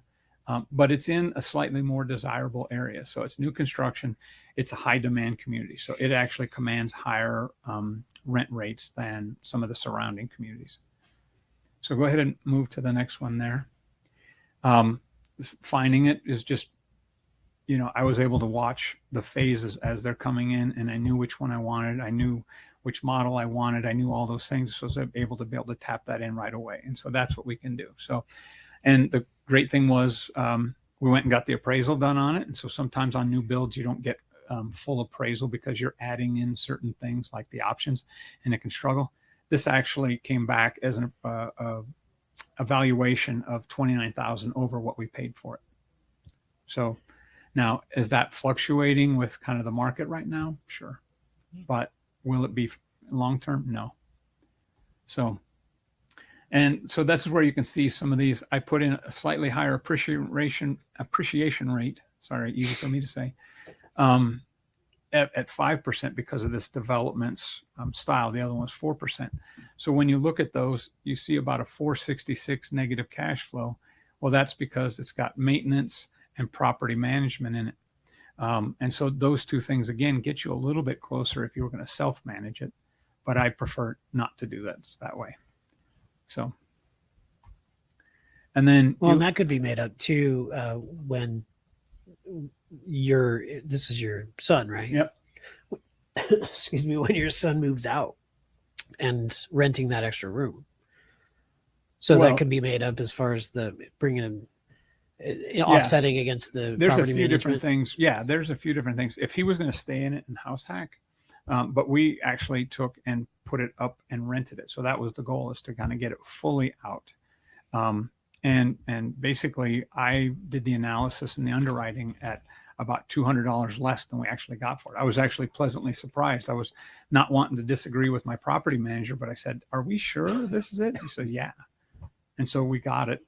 But it's in a slightly more desirable area. So it's new construction. It's a high demand community. So it actually commands higher rent rates than some of the surrounding communities. So go ahead and move to the next one there. Finding it is just, I was able to watch the phases as they're coming in, and I knew which one I wanted. I knew which model I wanted. I knew all those things. So I was able to tap that in right away. And so that's what we can do. So, and the great thing was we went and got the appraisal done on it. And so sometimes on new builds, you don't get full appraisal because you're adding in certain things like the options, and it can struggle. This actually came back as an evaluation of $29,000 over what we paid for it. So Now, is that fluctuating with kind of the market right now? Sure. But will it be long-term? No. So this is where you can see some of these. I put in a slightly higher appreciation rate. Sorry, easy for me to say. At 5% because of this development's style. The other one was 4%. So when you look at those, you see about a 466 negative cash flow. Well, that's because it's got maintenance and property management in it. And so those two things, again, get you a little bit closer if you were going to self-manage it. But I prefer not to do that that way. So, and then and that could be made up too when this is your son, right? Yep. Excuse me, when your son moves out and renting that extra room. So that can be made up as far as the bringing him offsetting against the there's property a few management. different things. Yeah, there's a few different things. If he was going to stay in it and house hack, but we actually took and put it up and rented it. So that was the goal, is to kind of get it fully out. And basically I did the analysis and the underwriting at about $200 less than we actually got for it. I was actually pleasantly surprised. I was not wanting to disagree with my property manager, but I said, "Are we sure this is it?" He said, "Yeah." And so we got it,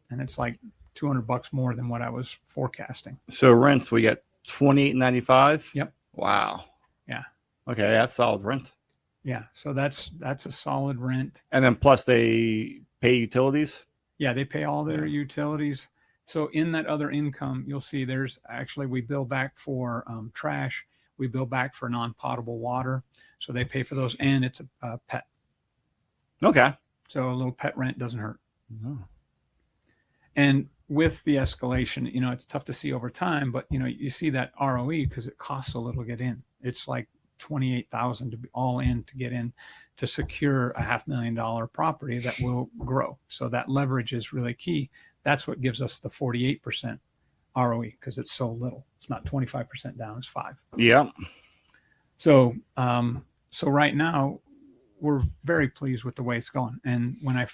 and it's like $200 more than what I was forecasting. So rents, we got $28.95. Yep. Wow. Yeah. Okay, that's solid rent. Yeah. So that's a solid rent. And then plus they pay utilities. Yeah, they pay all their utilities. So in that other income, you'll see there's actually, we bill back for trash. We bill back for non-potable water. So they pay for those, and it's a pet. Okay. So a little pet rent doesn't hurt. Oh. And with the escalation, it's tough to see over time, but you see that ROE because it costs a little to get in. It's like $28,000 to be all in to get in to secure a $500,000 property that will grow. So that leverage is really key. That's what gives us the 48% ROE, because it's so little. It's not 25% down, it's 5. Yeah. So right now we're very pleased with the way it's going. And when I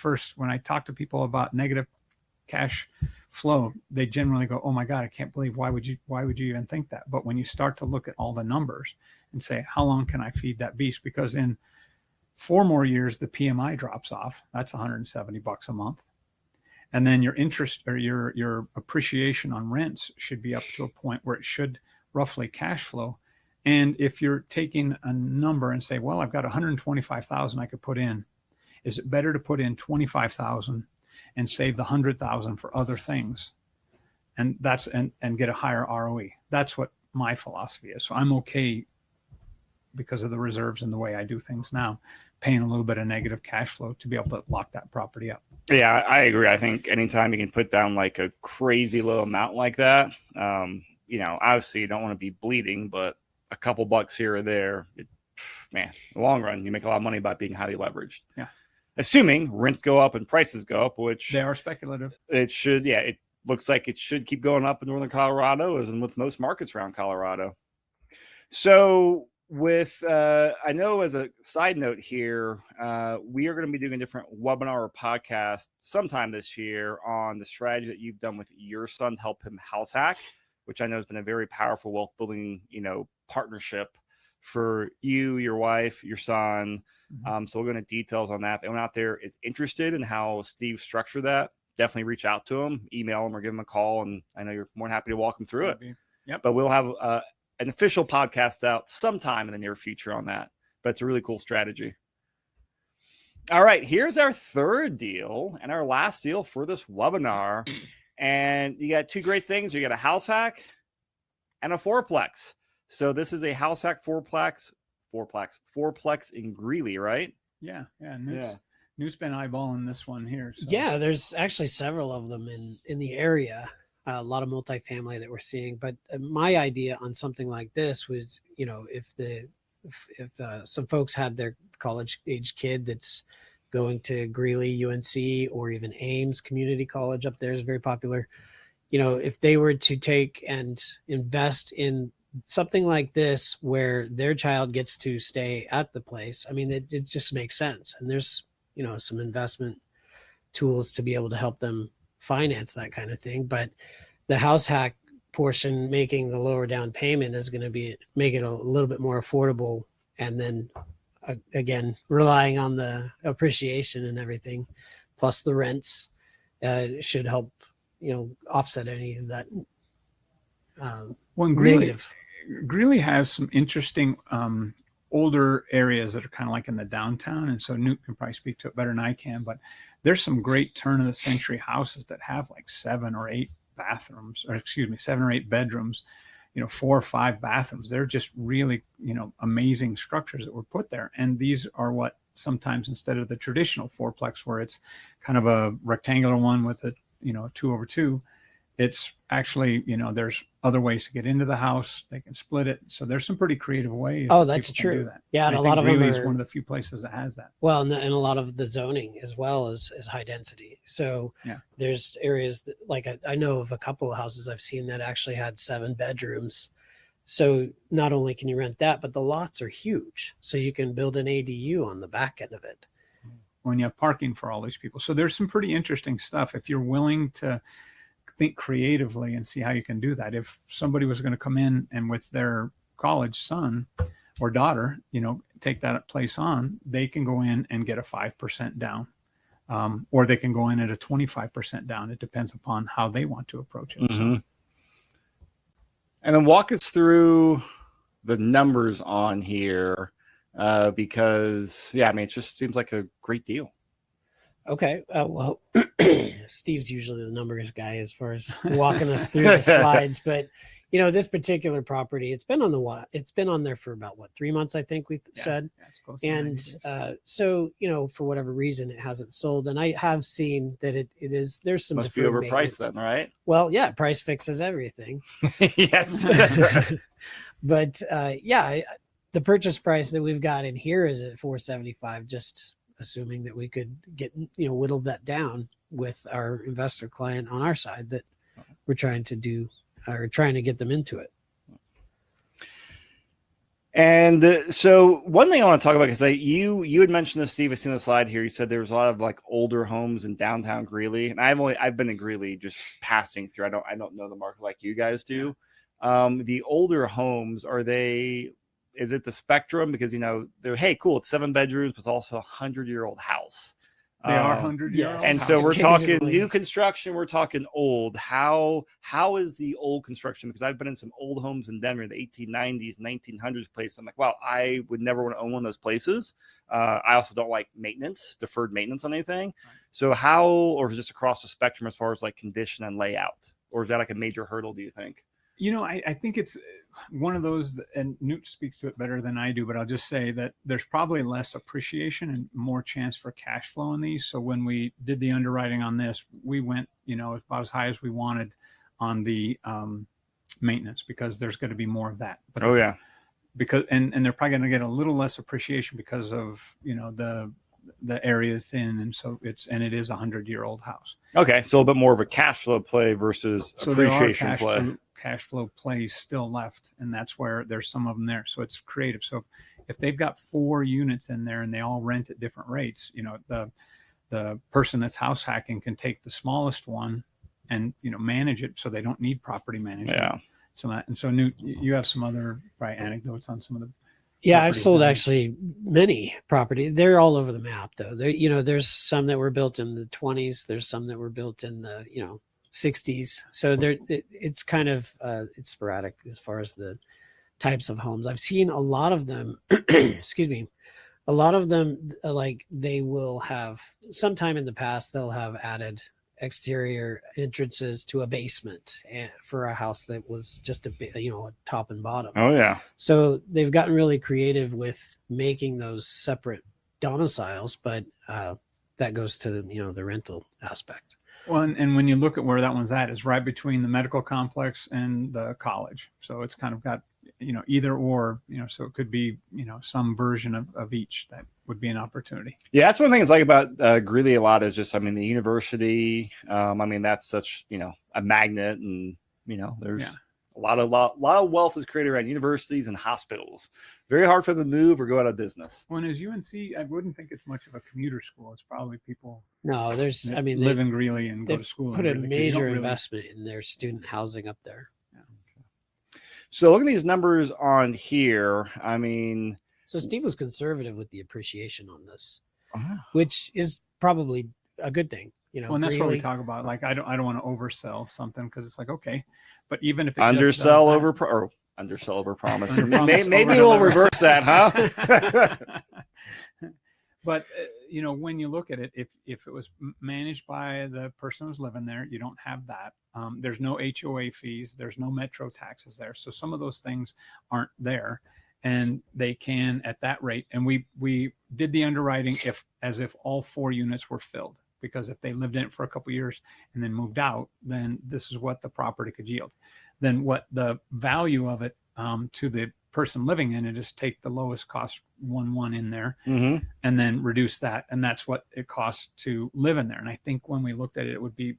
talk to people about negative cash flow, they generally go, "Oh my God, I can't believe, why would you even think that?" But when you start to look at all the numbers and say, how long can I feed that beast? Because in 4 more years, the PMI drops off. That's $170 a month. And then your interest or your appreciation on rents should be up to a point where it should roughly cash flow. And if you're taking a number and say, well, I've got 125,000 I could put in, is it better to put in 25,000 and save the 100,000 for other things, and get a higher ROE? That's what my philosophy is. So I'm okay, because of the reserves and the way I do things now, paying a little bit of negative cash flow to be able to lock that property up. Yeah, I agree. I think anytime you can put down like a crazy low amount like that, obviously you don't want to be bleeding, but a couple bucks here or there, man, in the long run, you make a lot of money by being highly leveraged. Yeah. Assuming rents go up and prices go up, which they are speculative. It should. Yeah, it looks like it should keep going up in Northern Colorado, as in with most markets around Colorado. So with, I know as a side note here, we are going to be doing a different webinar or podcast sometime this year on the strategy that you've done with your son to help him house hack, which I know has been a very powerful wealth building, partnership for you, your wife, your son. So we'll go into details on that. If anyone out there is interested in how Steve structured that, definitely reach out to him, email him, or give him a call. And I know you're more than happy to walk him through it. Yep. But we'll have an official podcast out sometime in the near future on that. But it's a really cool strategy. All right, here's our third deal and our last deal for this webinar. And you got 2 great things. You got a house hack and a fourplex. So this is a house hack fourplex in Greeley, right? Yeah. New's been eyeballing this one here. So. Yeah, there's actually several of them in the age. A lot of multifamily that we're seeing. But my idea on something like this was, if some folks had their college age kid that's going to Greeley, UNC, or even Ames Community College up there is very popular. If they were to take and invest in something like this where their child gets to stay at the place, I mean, it just makes sense. And there's, some investment tools to be able to help them finance that kind of thing. But the house hack portion, making the lower down payment, is going to be make it a little bit more affordable, and then again relying on the appreciation and everything, plus the rents, should help offset any of that negative. Greeley has some interesting older areas that are kind of like in the downtown, and so Newt can probably speak to it better than I can, but there's some great turn of the century houses that have like 7 or 8 bathrooms, or excuse me, 7 or 8 bedrooms, 4 or 5 bathrooms. They're just really, amazing structures that were put there. And these are what sometimes, instead of the traditional fourplex where it's kind of a rectangular one with a 2/2, it's actually, there's other ways to get into the house. They can split it. So there's some pretty creative ways. Oh, that's true. That. Yeah. And a lot of Greeley is one of the few places that has that. Well, and a lot of the zoning as well is high density. So there's areas that, like, I know of a couple of houses I've seen that actually had 7 bedrooms. So not only can you rent that, but the lots are huge. So you can build an ADU on the back end of it. When you have parking for all these people. So there's some pretty interesting stuff if you're willing to think creatively and see how you can do that. If somebody was going to come in and with their college son or daughter, take that place on, they can go in and get a 5% down, or they can go in at a 25% down. It depends upon how they want to approach it. Mm-hmm. So. And then walk us through the numbers on here, because it just seems like a great deal. Okay. Well, Steve's usually the numbers guy as far as walking us through the slides, but this particular property, it's been on there for about 3 months, I think we said. And so, for whatever reason, it hasn't sold. And I have seen that there's some must be overpriced then, right? Well, yeah, price fixes everything. Yes. But the purchase price that we've got in here is at $475, just assuming that we could get, whittle that down with our investor client on our side that we're trying to get them into it. And so one thing I want to talk about, because you had mentioned this, Steve, I seen the slide here. You said there was a lot of like older homes in downtown Greeley, and I've been in Greeley just passing through. I don't know the market like you guys do. The older homes, is it the spectrum? Because they're, hey, cool, it's 7 bedrooms, but it's also a 100-year-old house. They are 100-year-old. And so we're talking new construction, we're talking old. How is the old construction? Because I've been in some old homes in Denver, the 1890s, 1900s place. I'm like, wow, I would never want to own one of those places. I also don't like deferred maintenance on anything. So or is it just across the spectrum as far as like condition and layout? Or is that like a major hurdle, do you think? I think it's one of those, and Newt speaks to it better than I do, but I'll just say that there's probably less appreciation and more chance for cash flow in these. So when we did the underwriting on this, we went, about as high as we wanted on the maintenance, because there's going to be more of that. But because and they're probably going to get a little less appreciation because of the area it's in, and so it is a 100-year-old house. Okay, so a little bit more of a cash flow play versus appreciation play. Cash flow plays still left, and that's where there's some of them there. So it's creative. So if they've got 4 units in there and they all rent at different rates, the person that's house hacking can take the smallest one and manage it, so they don't need property management. Yeah. So Newt, you have some other anecdotes on some of the. Yeah, I've sold actually many property. They're all over the map, though. There's some that were built in the 20s. There's some that were built in the 60s. So it's kind of it's sporadic as far as the types of homes. I've seen a lot of them. Excuse me. A lot of them, like, they will have sometime in the past they'll have added exterior entrances to a basement for a house that was just a top and bottom. Oh yeah. So they've gotten really creative with making those separate domiciles, but that goes to the rental aspect. Well, and when you look at where that one's at, is right between the medical complex and the college. So it's kind of got either or, so it could be some version of each. That would be an opportunity. Yeah, that's one thing I like about Greeley a lot is just, the university. That's such a magnet, and there's a lot of wealth is created around universities and hospitals. Very hard for them to move or go out of business. Well, as UNC, I wouldn't think it's much of a commuter school. It's probably people. No, live in Greeley and go to school. Put a major investment in their student housing up there. Yeah. So looking at these numbers on here, I mean, So Steve was conservative with the appreciation on this, uh, which is probably a good thing. You know, Well, and that's what we Greeley, talk about. Like, I don't want to oversell something because it's like, okay, but even if it undersell just over or undersell over promise. Underpromise, Maybe we'll overdeliver. reverse that, huh? But you know, when you look at it, if it was managed by the person who's living there, you don't have that. There's no HOA fees, there's no metro taxes there, so some of those things aren't there, and they can at that rate. And we did the underwriting as if all 4 units were filled, because if they lived in it for a couple of years and then moved out, then this is what the property could yield. Then what the value of it to the person living in it is take the lowest cost one in there Mm-hmm. and then reduce that, and that's what it costs to live in there. And I think when we looked at it, it would be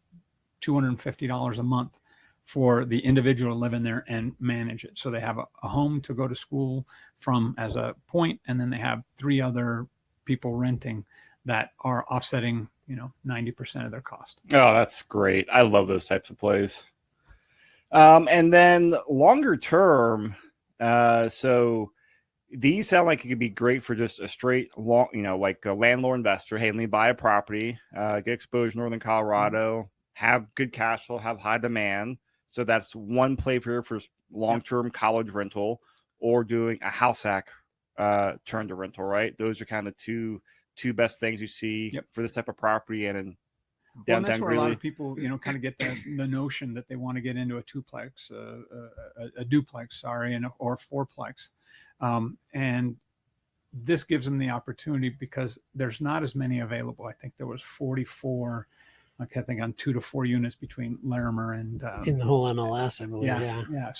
$250 a month for the individual to live in there and manage it. So they have a home to go to school from as a point, and then they have 3 other people renting that are offsetting, you know, 90% of their cost. Oh, that's great. I love those types of plays. And then longer term, so these sound like it could be great for just a straight long, you know, like a landlord investor. Hey, let me buy a property, get exposure to Northern Colorado, have good cash flow, have high demand. So that's one play for long-term college rental, or doing a house hack turn to rental, right? Those are kind of two best things you see for this type of property. And in Well, and that's downtown where a lot Greeley, of people, you know, kind of get the notion that they want to get into a duplex, or fourplex. And this gives them the opportunity because there's not as many available. I think there was 44, I think, on 2 to 4 units between Larimer and in the whole MLS, I believe. yeah.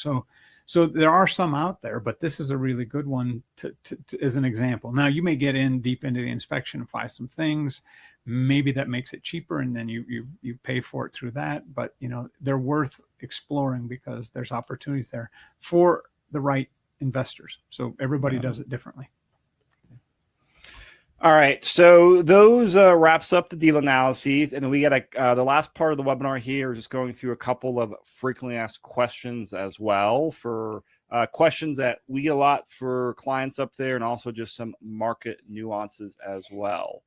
So there are some out there, but this is a really good one to as an example. Now you may get in deep into the inspection and find some things. Maybe that makes it cheaper, and then you pay for it through that. But you know, they're worth exploring because there's opportunities there for the right investors. So everybody does it differently. All right, so those wraps up the deal analyses, and then we got the last part of the webinar here is just going through a couple of frequently asked questions as well, for questions that we get a lot for clients up there, and also just some market nuances as well.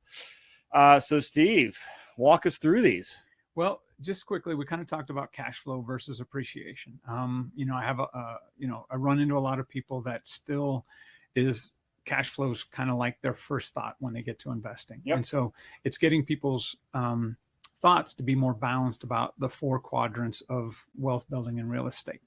So Steve, walk us through these. Well, just quickly, we kind of talked about cash flow versus appreciation. You know, I have I run into a lot of people that still is cash flows kind of like their first thought when they get to investing. And so it's getting people's thoughts to be more balanced about the 4 quadrants of wealth building and real estate.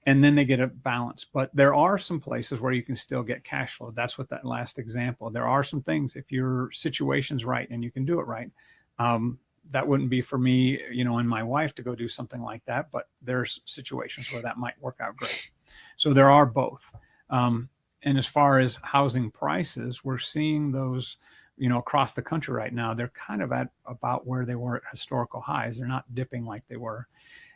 And then they get a balance. But there are some places where you can still get cash flow. That's what that last example. There are some things, if your situation's right and you can do it right, that wouldn't be for me, you know, and my wife to go do something like that. But there's situations where that might work out great. So there are both. And as far as housing prices, we're seeing those, you know, across the country right now. They're kind of at about where they were at historical highs. They're not dipping like they were.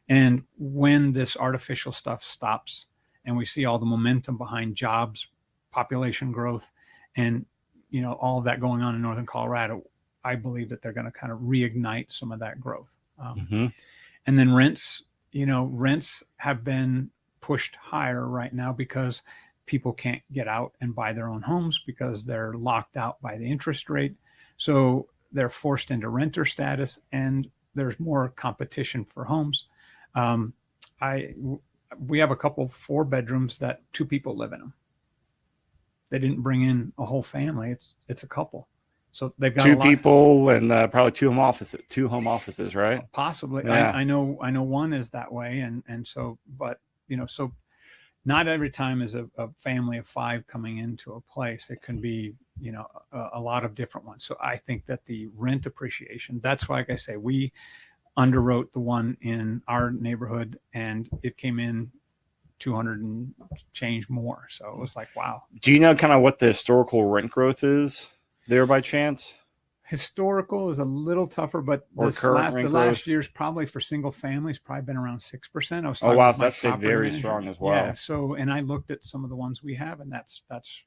And when this artificial stuff stops and we see all the momentum behind jobs, population growth, and, you know, all of that going on in Northern Colorado, I believe that they're going to kind of reignite some of that growth. And then rents have been pushed higher right now because people can't get out and buy their own homes because they're locked out by the interest rate. So they're forced into renter status, and there's more competition for homes. We have a couple 4 bedrooms that 2 people live in them. They didn't bring in a whole family. It's a couple. So they've got 2 people and probably 2 home offices, right? Possibly. Yeah. I know one is that way. And so, but you know, so not every time is a family of 5 coming into a place. It can be, you know, a lot of different ones. So I think that the rent appreciation, that's why, like I say, we underwrote the one in our neighborhood and it came in 200 and change more. So it was like, wow. Do you know kind of what the historical rent growth is there by chance? Historical is a little tougher, but Or current rent growth? last year's probably for single families probably been around 6%. I was Oh talking wow, with so my that's property very manager. strong as well. Yeah. So, and I looked at some of the ones we have, and that's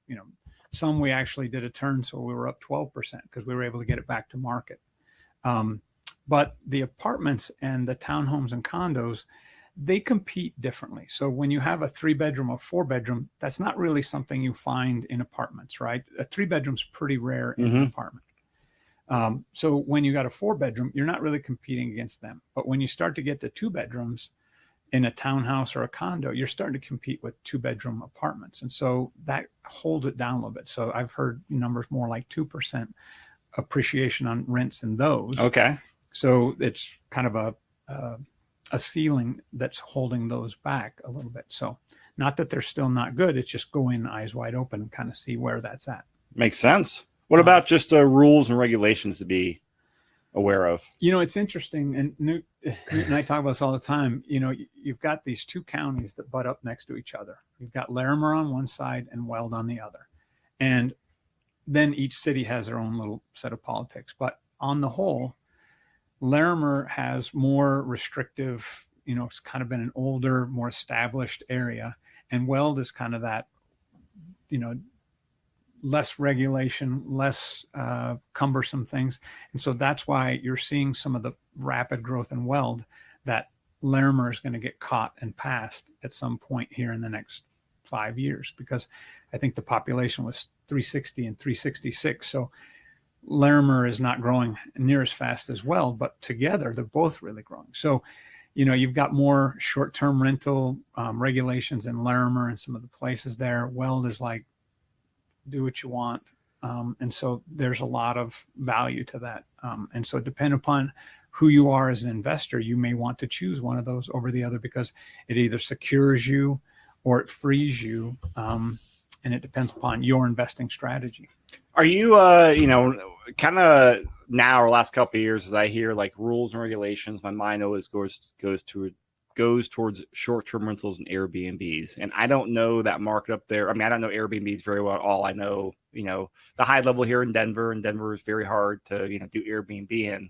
you know, some we actually did a turn, so we were up 12% because we were able to get it back to market. But the apartments and the townhomes and condos, they compete differently. So when you have a 3-bedroom or 4-bedroom, that's not really something you find in apartments, right? A 3-bedroom's pretty rare in an apartment. So when you got a 4-bedroom, you're not really competing against them. But when you start to get to 2 bedrooms in a townhouse or a condo, you're starting to compete with 2-bedroom apartments. And so that holds it down a little bit. So I've heard numbers more like 2% appreciation on rents in those. Okay. So it's kind of a ceiling that's holding those back a little bit. So not that they're still not good. It's just go in eyes wide open and kind of see where that's at. Makes sense. What about just rules and regulations to be aware of? You know, it's interesting. And Newt and I talk about this all the time. You know, you've got these 2 counties that butt up next to each other. You've got Larimer on one side and Weld on the other. And then each city has their own little set of politics. But on the whole, Larimer has more restrictive, you know, it's kind of been an older, more established area. And Weld is kind of that, you know, less regulation, less cumbersome things. And so that's why you're seeing some of the rapid growth in Weld that Larimer is going to get caught and passed at some point here in the next 5 years, because I think the population was 360 and 366. So Larimer is not growing near as fast as Weld, but together they're both really growing. So, you know, you've got more short-term rental regulations in Larimer and some of the places there. Weld is like, do what you want. And so there's a lot of value to that. And so depending upon who you are as an investor, you may want to choose one of those over the other because it either secures you or it frees you. And it depends upon your investing strategy. Are you, you know, kind of now or last couple of years, as I hear like rules and regulations, my mind always goes towards short-term rentals and Airbnbs. And I don't know that market up there. I mean, I don't know Airbnbs very well at all. I know, you know, the high level here in Denver, and Denver is very hard to, you know, do Airbnb in.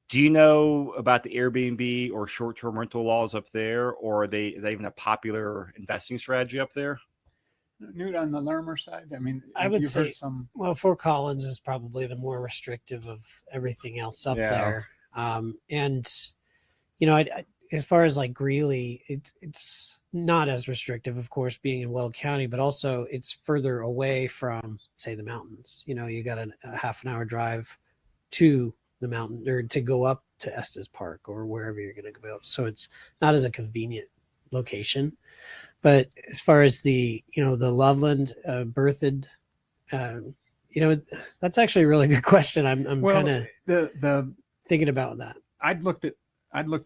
Do you know about the Airbnb or short-term rental laws up there, or is that even a popular investing strategy up there? Newt, on the Larimer side, I mean, I would you've say heard some. Well, Fort Collins is probably the more restrictive of everything else up there. And, you know, as far as like Greeley, it's not as restrictive, of course, being in Weld County, but also it's further away from, say, the mountains. You know, you got a half an hour drive to the mountain or to go up to Estes Park or wherever you're going to go. So it's not as a convenient location. But as far as the, you know, the Loveland, Berthoud, you know, that's actually a really good question. I'm kind of the thinking about that. I'd looked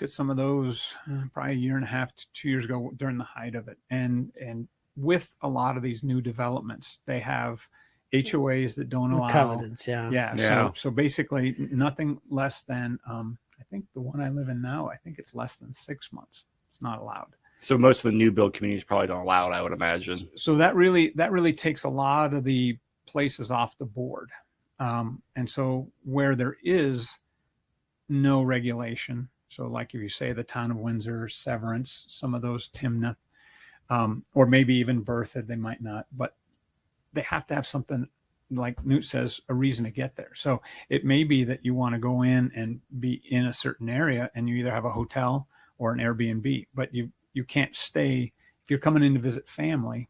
at some of those probably a year and a half to 2 years ago during the height of it. And with a lot of these new developments, they have HOAs that don't allow covenants. Yeah. So basically nothing less than, I think the one I live in now, I think it's less than 6 months. It's not allowed. So most of the new build communities probably don't allow it, I would imagine. So that really takes a lot of the places off the board. And so where there is no regulation, so like if you say the town of Windsor, Severance, some of those Timnath, or maybe even Berthoud, they might not, but they have to have something, like Newt says, a reason to get there. So it may be that you want to go in and be in a certain area and you either have a hotel or an Airbnb, but you can't stay. If you're coming in to visit family,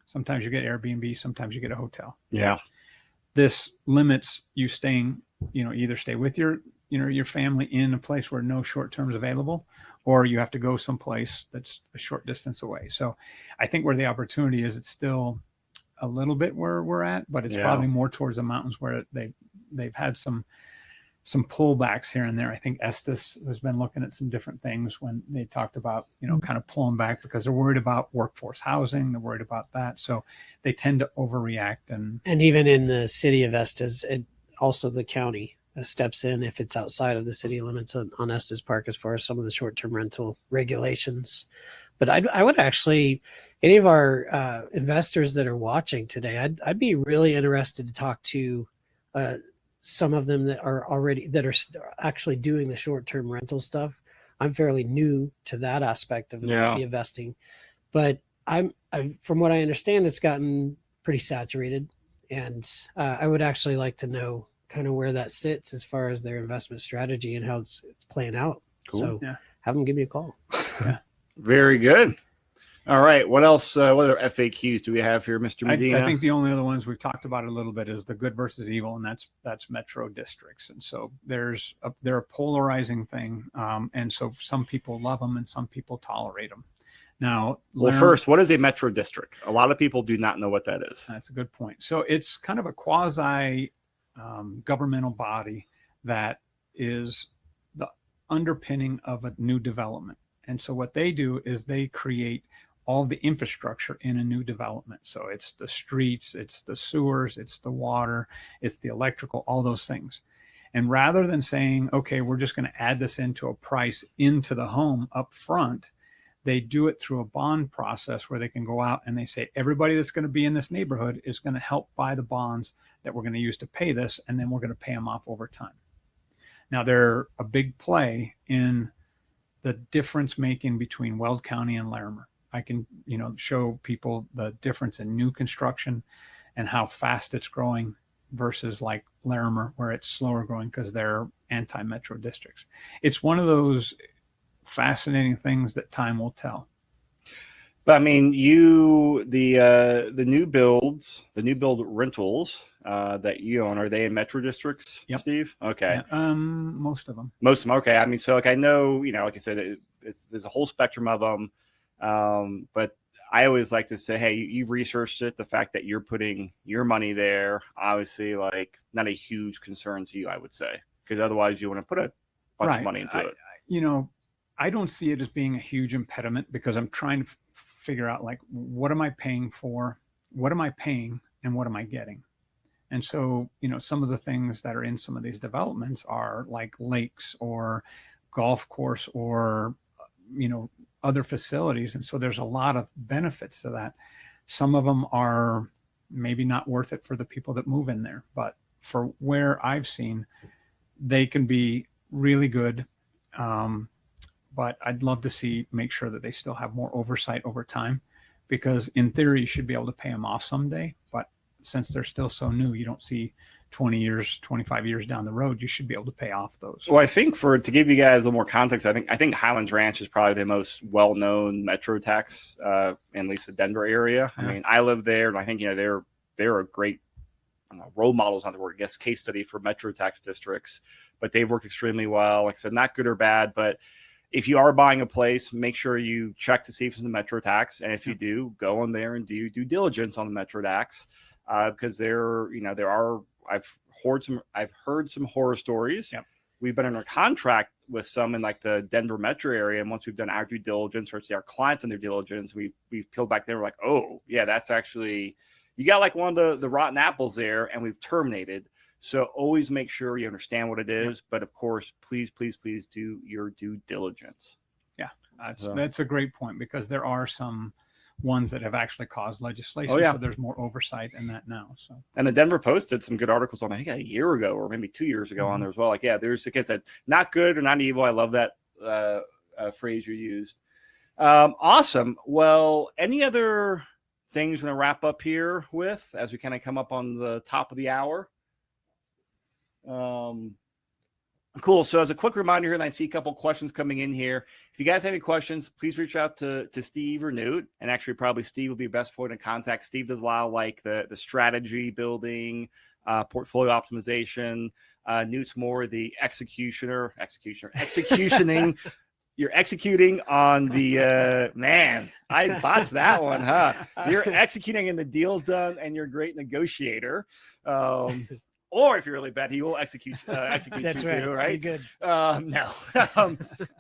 sometimes you get Airbnb, sometimes you get a hotel. Yeah. This limits you staying, you know, either stay with your family in a place where no short term is available, or you have to go someplace that's a short distance away. So I think where the opportunity is, it's still a little bit where we're at, but it's probably more towards the mountains where they've had some pullbacks here and there. I think Estes has been looking at some different things when they talked about, you know, kind of pulling back because they're worried about workforce housing. They're worried about that. So they tend to overreact. And even in the city of Estes, also the county steps in if it's outside of the city limits on Estes Park as far as some of the short-term rental regulations. But I would actually, any of our investors that are watching today, I'd be really interested to talk to some of them that are actually doing the short-term rental stuff. I'm fairly new to that aspect of the investing, but I'm from what I understand, it's gotten pretty saturated, and I would actually like to know kind of where that sits as far as their investment strategy and how it's playing out. Cool. So have them give me a call. Very good. All right. What else? What other FAQs do we have here, Mr. Medina? I think the only other ones we've talked about a little bit is the good versus evil, and that's metro districts. And so they're a polarizing thing, and so some people love them and some people tolerate them. Now, well, first, what is a metro district? A lot of people do not know what that is. That's a good point. So it's kind of a quasi governmental body that is the underpinning of a new development. And so what they do is they create all the infrastructure in a new development. So it's the streets, it's the sewers, it's the water, it's the electrical, all those things. And rather than saying, okay, we're just going to add this into a price into the home up front, they do it through a bond process where they can go out and they say, everybody that's going to be in this neighborhood is going to help buy the bonds that we're going to use to pay this, and then we're going to pay them off over time. Now, they're a big play in the difference making between Weld County and Larimer. I can, show people the difference in new construction and how fast it's growing versus like Larimer, where it's slower growing because they're anti-metro districts. It's one of those fascinating things that time will tell. But I mean, the new build rentals that you own, are they in metro districts, Yep. Steve? Okay. Yeah, most of them. Okay. I mean, so like I know, like I said, there's a whole spectrum of them. But I always like to say, hey, you've researched it. The fact that you're putting your money there, obviously, like not a huge concern to you, I would say, because otherwise you want to put a bunch of money into it. I don't see it as being a huge impediment because I'm trying to figure out, like, what am I paying for? What am I paying? And what am I getting? And so, some of the things that are in some of these developments are like lakes or golf course or, other facilities. And so there's a lot of benefits to that. Some of them are maybe not worth it for the people that move in there, but for where I've seen, they can be really good. But I'd love to make sure that they still have more oversight over time, because in theory, you should be able to pay them off someday. But since they're still so new, you don't see 20 years, 25 years down the road, you should be able to pay off those. Well, I think to give you guys a little more context, I think Highlands Ranch is probably the most well-known metro tax, in at least the Denver area. Yeah. I mean, I live there, and I think, they're a great role models, not the word, I guess, case study for metro tax districts, but they've worked extremely well. Like I said, not good or bad, but if you are buying a place, make sure you check to see if it's in the metro tax. And if you do, go in there and do due diligence on the metro tax, because I've heard some horror stories. Yep. We've been under contract with some in like the Denver metro area, and once we've done our due diligence, or see our clients in their diligence, we've peeled back there. We're like, oh yeah, that's actually, you got like one of the rotten apples there, and we've terminated. So always make sure you understand what it is. Yep. But of course, please do your due diligence. Yeah, that's a great point, because there are some ones that have actually caused legislation. Oh, yeah. So there's more oversight in that now. So, and the Denver Post did some good articles on, I think, a year ago or maybe 2 years ago on there as well. Like, yeah, there's, like I said, not good or not evil. I love that phrase you used. Awesome. Well, any other things we're going to wrap up here with as we kind of come up on the top of the hour? Cool. So as a quick reminder here, and I see a couple questions coming in here. If you guys have any questions, please reach out to Steve or Newt. And actually, probably Steve will be the best point of contact. Steve does a lot of like the strategy building, portfolio optimization. Newt's more the executioning. You're executing on the man. I botched that one, huh? You're executing and the deal's done, and you're a great negotiator. Or if you're really bad, he will execute That's you right. too, right? Good. No.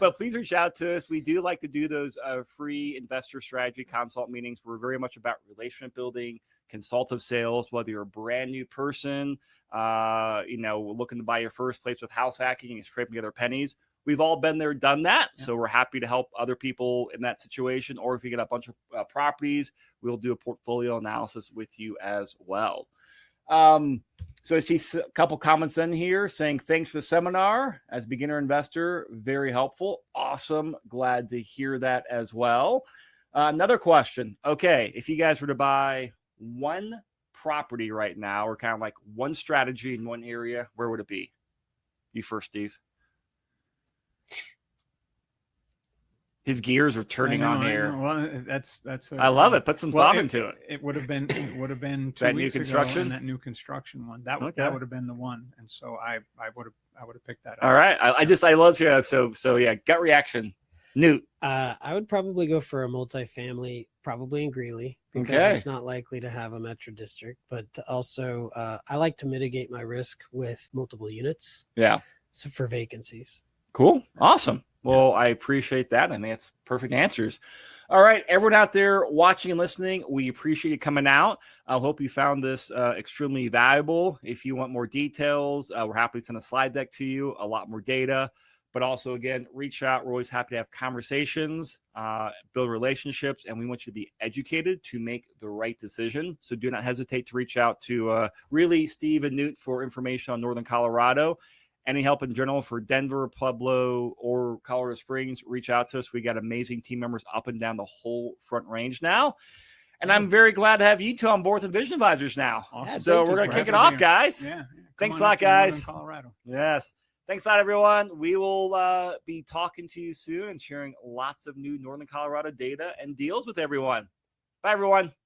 But please reach out to us. We do like to do those free investor strategy consult meetings. We're very much about relationship building, consultative sales, whether you're a brand new person, looking to buy your first place with house hacking and scraping together pennies. We've all been there, done that. Yeah. So we're happy to help other people in that situation. Or if you get a bunch of properties, we'll do a portfolio analysis with you as well. So I see a couple comments in here saying, thanks for the seminar. As a beginner investor, very helpful. Awesome. Glad to hear that as well. Another question. Okay. If you guys were to buy one property right now, or kind of like one strategy in one area, where would it be? You first, Steve. His gears are turning on I here. know. Well, that's I love it. Put some thought into it. It would have been 2 That new weeks ago, construction? and that new construction one. That Okay. that would have been the one. And so I would have picked that up. All right. I love to so yeah, gut reaction. Newt. I would probably go for a multifamily, probably in Greeley, because Okay. it's not likely to have a metro district. But also, I like to mitigate my risk with multiple units. Yeah. So for vacancies. Cool. Awesome. Well, I appreciate that. I think that's perfect answers. All right, everyone out there watching and listening, we appreciate you coming out. I hope you found this extremely valuable. If you want more details, we're happy to send a slide deck to you, a lot more data. But also, again, reach out. We're always happy to have conversations, build relationships, and we want you to be educated to make the right decision. So do not hesitate to reach out to really Steve and Newt for information on Northern Colorado. Any help in general for Denver, Pueblo, or Colorado Springs, reach out to us. We got amazing team members up and down the whole Front Range now. And I'm very glad to have you two on board with Envision Advisors now. Awesome. So thank we're you going for to kick it having off, guys. Yeah. Thanks Come a on lot, up to Northern guys. Colorado. Yes. Thanks a lot, everyone. We will be talking to you soon and sharing lots of new Northern Colorado data and deals with everyone. Bye, everyone.